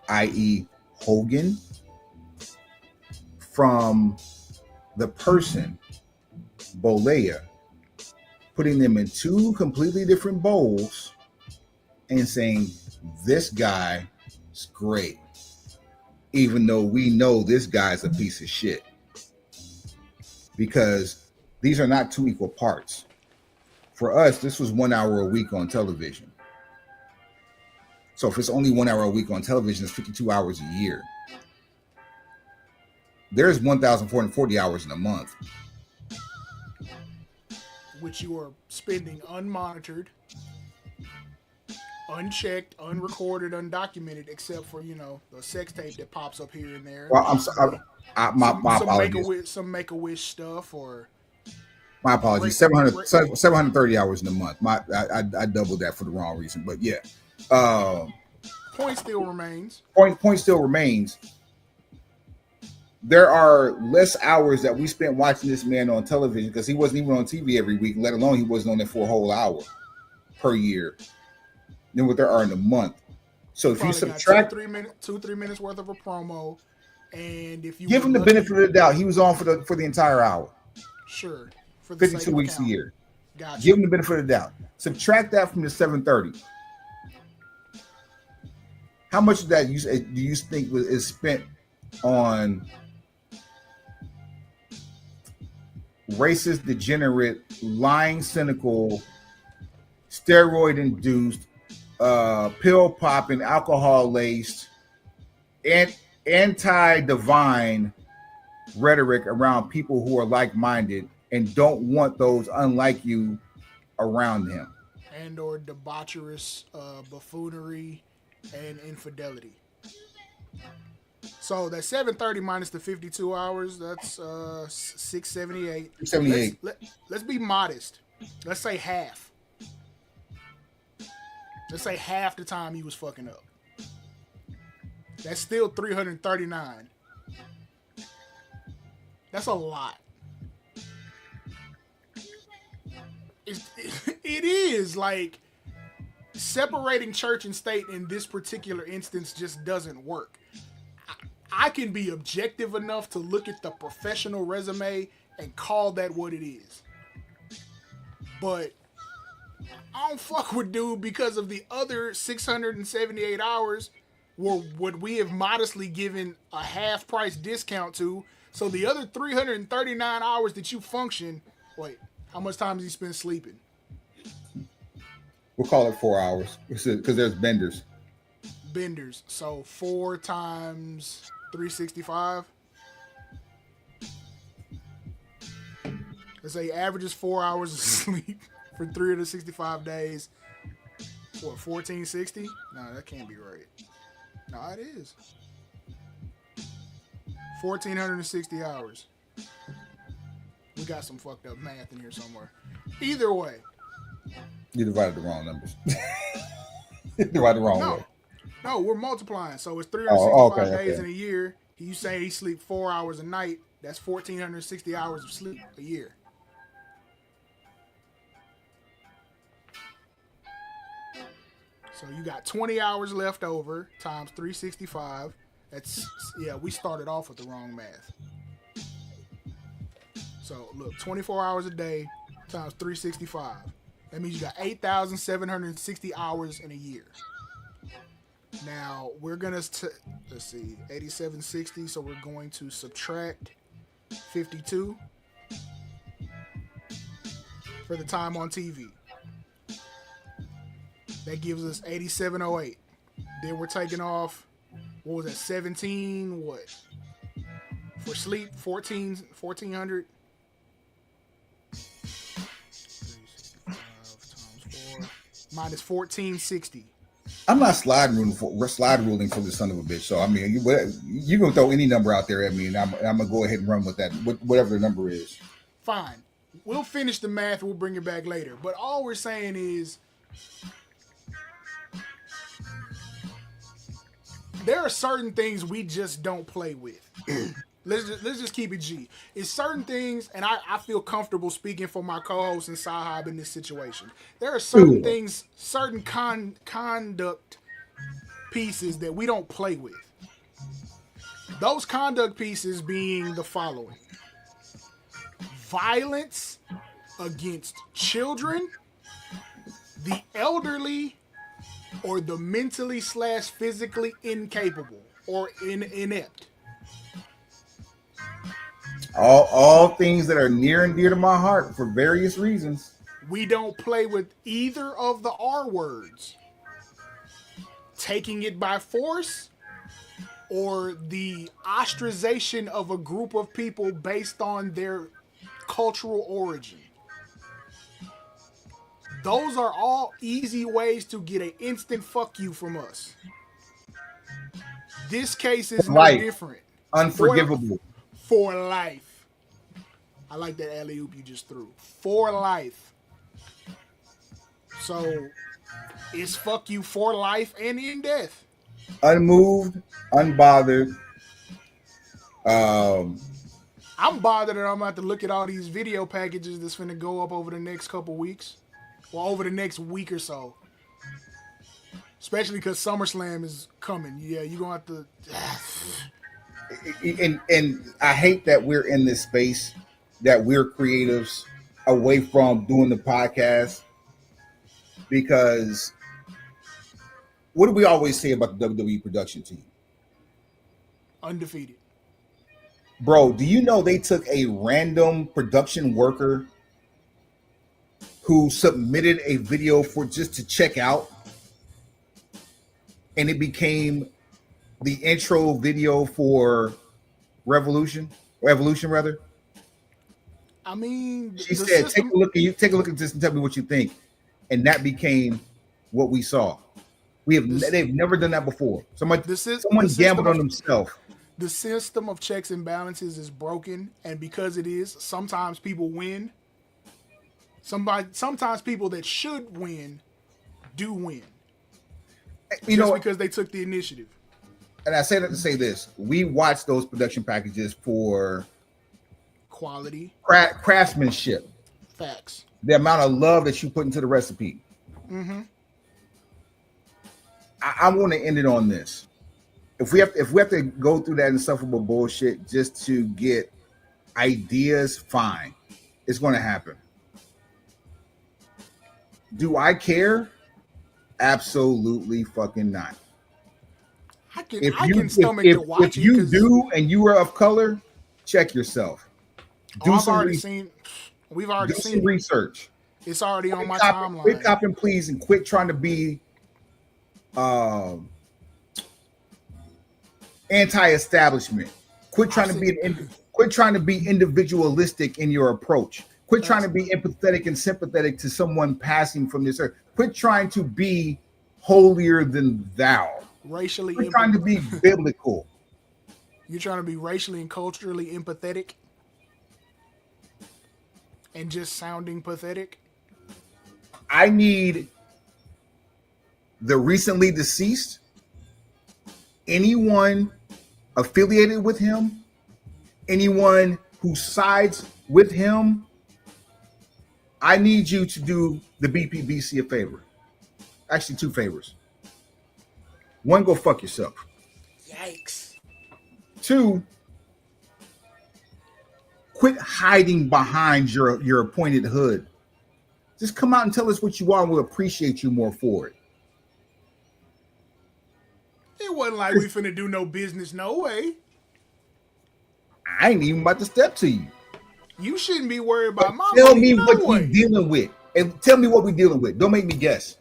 i.e. Hogan, from the person, Bolea, putting them in two completely different bowls and saying, this guy is great, even though we know this guy's a piece of shit. Because these are not two equal parts. For us, this was 1 hour a week on television. So if it's only 1 hour a week on television, it's 52 hours a year. There's 1,440 hours in a month. Which you are spending unmonitored, unchecked, unrecorded, undocumented, except for, the sex tape that pops up here and there. Well, I'm sorry. My apologies. Some Make-A-Wish stuff, or... My apologies. 730 hours in a month. I doubled that for the wrong reason, but yeah. Point still remains. Point still remains. There are less hours that we spent watching this man on television, because he wasn't even on TV every week, let alone he wasn't on there for a whole hour per year, than what there are in a month. So if you subtract 2-3 minutes worth of a promo, and if you give him the benefit of the doubt, he was on for the entire hour. Sure. For 52 weeks a year. Gotcha. Give him the benefit of the doubt. Subtract that from the 730. How much of that do you think is spent on racist, degenerate, lying, cynical, steroid-induced, pill-popping, alcohol-laced, anti-divine rhetoric around people who are like-minded and don't want those unlike you around him, and or debaucherous buffoonery and infidelity? So that 730 minus the 52 hours, that's 678. 78. Let's be modest. Let's say half. Let's say half the time he was fucking up. That's still 339. That's a lot. It is like separating church and state in this particular instance just doesn't work. I can be objective enough to look at the professional resume and call that what it is. But I don't fuck with dude because of the other 678 hours were what we have modestly given a half price discount to. So the other 339 hours that you function, wait, how much time does he spend sleeping? We'll call it 4 hours because there's benders. benders. So 4 times 365. Let's say averages 4 hours of sleep for 365 days. What, 1460? No, that can't be right. No, it is. 1460 hours. We got some fucked up math in here somewhere. Either way. You divided the wrong numbers. You divided the wrong way. No, we're multiplying. So it's 365 days in a year. You say he sleep 4 hours a night. That's 1460 hours of sleep a year. So you got 20 hours left over times 365. That's, yeah, we started off with the wrong math. So look, 24 hours a day times 365. That means you got 8,760 hours in a year. Now we're gonna let's see, 8760. So we're going to subtract 52 for the time on TV. That gives us 8708. Then we're taking off, what was that, 17, what? For sleep, 1400. 365 times 4 minus 1460. I'm not slide ruling for the son of a bitch. So I mean, you gonna throw any number out there at me, and I'm gonna go ahead and run with that, whatever the number is. Fine. We'll finish the math. We'll bring it back later. But all we're saying is, there are certain things we just don't play with. Let's just keep it G. It's certain things, and I feel comfortable speaking for my co-host and Sahab in this situation. There are certain things, certain conduct pieces that we don't play with. Those conduct pieces being the following: violence against children, the elderly, or the mentally/physically incapable or inept. All things that are near and dear to my heart for various reasons. We don't play with either of the R words. Taking it by force or the ostracization of a group of people based on their cultural origin. Those are all easy ways to get an instant fuck you from us. This case is no different. Unforgivable. For life. I like that alley-oop you just threw. For life. So, it's fuck you for life and in death. Unmoved, unbothered. I'm bothered that I'm about to look at all these video packages that's finna go up over the next couple weeks. Well, over the next week or so. Especially because SummerSlam is coming. Yeah, you're going to have to... And I hate that we're in this space, that we're creatives away from doing the podcast, because what do we always say about the WWE production team? Undefeated. Bro, do you know they took a random production worker who submitted a video for just to check out, and it became the intro video for Evolution rather? I mean, she said, "Take a look at this and tell me what you think," and that became what we saw. They've never done that before. Someone gambled on themselves. The system of checks and balances is broken, and because it is, sometimes people win. Sometimes people that should win do win. Because they took the initiative. And I say that to say this: we watch those production packages for quality, craftsmanship, facts, the amount of love that you put into the recipe. Mm-hmm. I want to end it on this. If we have to go through that insufferable bullshit just to get ideas, fine, it's going to happen. Do I care? Absolutely fucking not. I can stomach to watch it. If you do and you are of color, check yourself. We've already seen some research. It's already on my timeline. Quit copping, please, and quit trying to be anti-establishment. Quit trying I've to seen, quit trying to be individualistic in your approach. Quit trying that's to be empathetic and sympathetic to someone passing from this earth. Quit trying to be holier than thou. racially Quit trying to be biblical. You're trying to be racially and culturally empathetic and just sounding pathetic. I need the recently deceased, anyone affiliated with him, anyone who sides with him. I need you to do the BPBC a favor. Actually, two favors. One, go fuck yourself. Yikes. Two, quit hiding behind your appointed hood. Just come out and tell us what you are, and we'll appreciate you more for it. It wasn't like we finna do no business, no way. I ain't even about to step to you. You shouldn't be worried about my Tell money, me no what way. we dealing with, and tell me what we dealing with. Don't make me guess.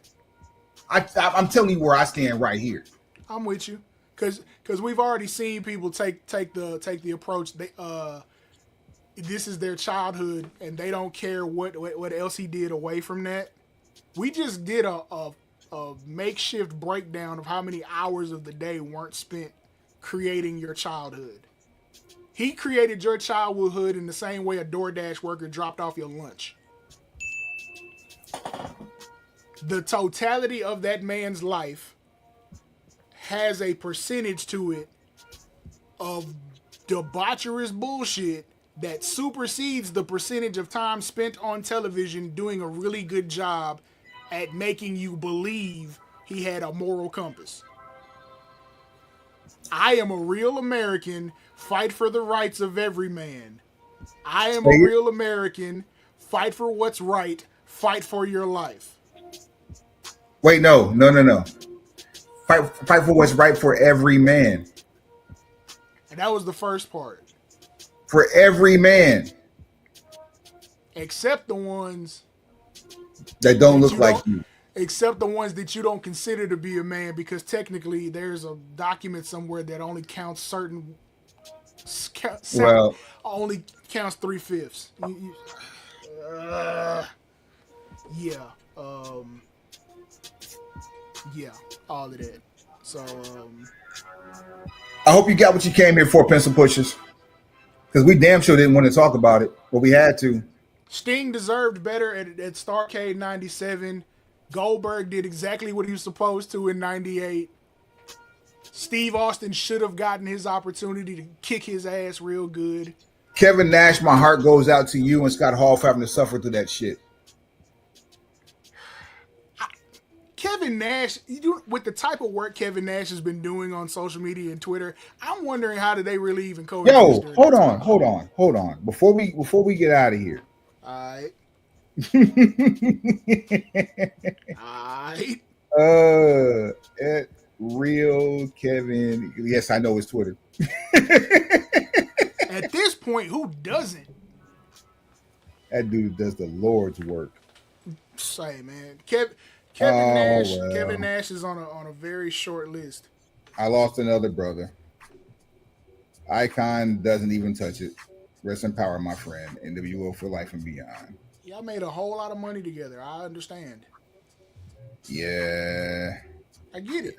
I'm telling you where I stand right here. I'm with you, cause we've already seen people take the approach. This is their childhood, and they don't care what else he did away from that. We just did a makeshift breakdown of how many hours of the day weren't spent creating your childhood. He created your childhood in the same way a DoorDash worker dropped off your lunch. The totality of that man's life has a percentage to it of debaucherous bullshit that supersedes the percentage of time spent on television doing a really good job at making you believe he had a moral compass. I am a real American, fight for the rights of every man. I am a real American, fight for what's right, fight for your life. Wait, no. Fight for what's right for every man. And that was the first part. For every man. Except the ones That don't look like you. Except the ones that you don't consider to be a man, because technically there's a document somewhere that only counts certain. Only counts 3/5. Yeah. Yeah. All of that. So. I hope you got what you came here for, pencil pushers. Because we damn sure didn't want to talk about it, but we had to. Sting deserved better at Starrcade 97. Goldberg did exactly what he was supposed to in 98. Steve Austin should have gotten his opportunity to kick his ass real good. Kevin Nash, my heart goes out to you and Scott Hall for having to suffer through that shit. Kevin Nash, with the type of work Kevin Nash has been doing on social media and Twitter, I'm wondering how did they really even coexist? Yo, hold on. Before we get out of here. All right. At real Kevin. Yes, I know his Twitter. At this point, who doesn't? That dude does the Lord's work. Say, man, Kevin Nash is on a very short list. I lost another brother. Icon doesn't even touch it. Rest in power, my friend. NWO for life and beyond. Y'all made a whole lot of money together. I understand. Yeah. I get it.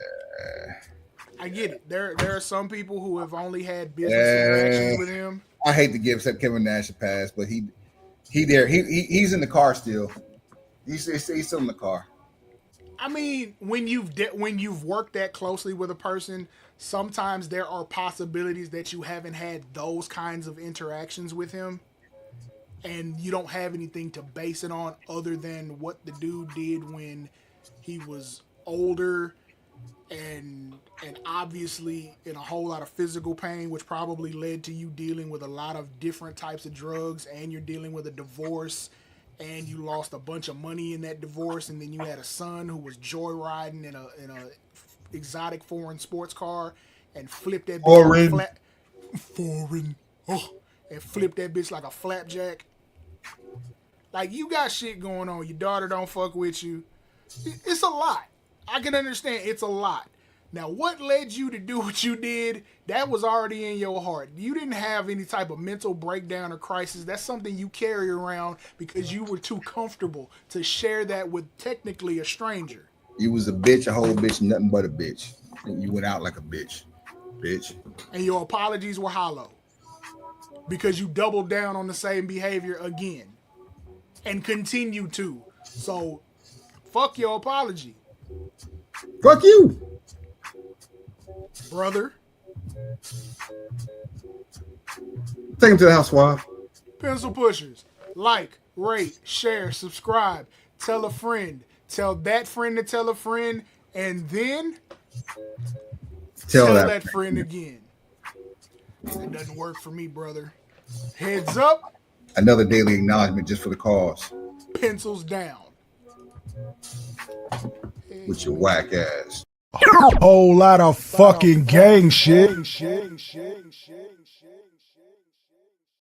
I get it. There are some people who have only had business interactions with him. I hate to give Kevin Nash a pass, but he's in the car still. He's still in the car. I mean, when you've worked that closely with a person, sometimes there are possibilities that you haven't had those kinds of interactions with him, and you don't have anything to base it on other than what the dude did when he was older and obviously in a whole lot of physical pain, which probably led to you dealing with a lot of different types of drugs, and you're dealing with a divorce, and you lost a bunch of money in that divorce, and then you had a son who was joyriding in a exotic foreign sports car and flipped that bitch and flipped that bitch like a flapjack. Like, you got shit going on. Your daughter don't fuck with you. It's a lot. I can understand it's a lot. Now, what led you to do what you did? That was already in your heart. You didn't have any type of mental breakdown or crisis. That's something you carry around because you were too comfortable to share that with technically a stranger. You was a bitch, a whole bitch, nothing but a bitch. And you went out like a bitch. Bitch. And your apologies were hollow because you doubled down on the same behavior again and continue to. So, fuck your apology. Fuck you. Brother. Take him to the housewife. Pencil pushers. Like, rate, share, subscribe. Tell a friend. Tell that friend to tell a friend. And then tell that friend again. It doesn't work for me, brother. Heads up. Another daily acknowledgement just for the cause. Pencils down. With your whack ass. Whole lot of fucking gang shit.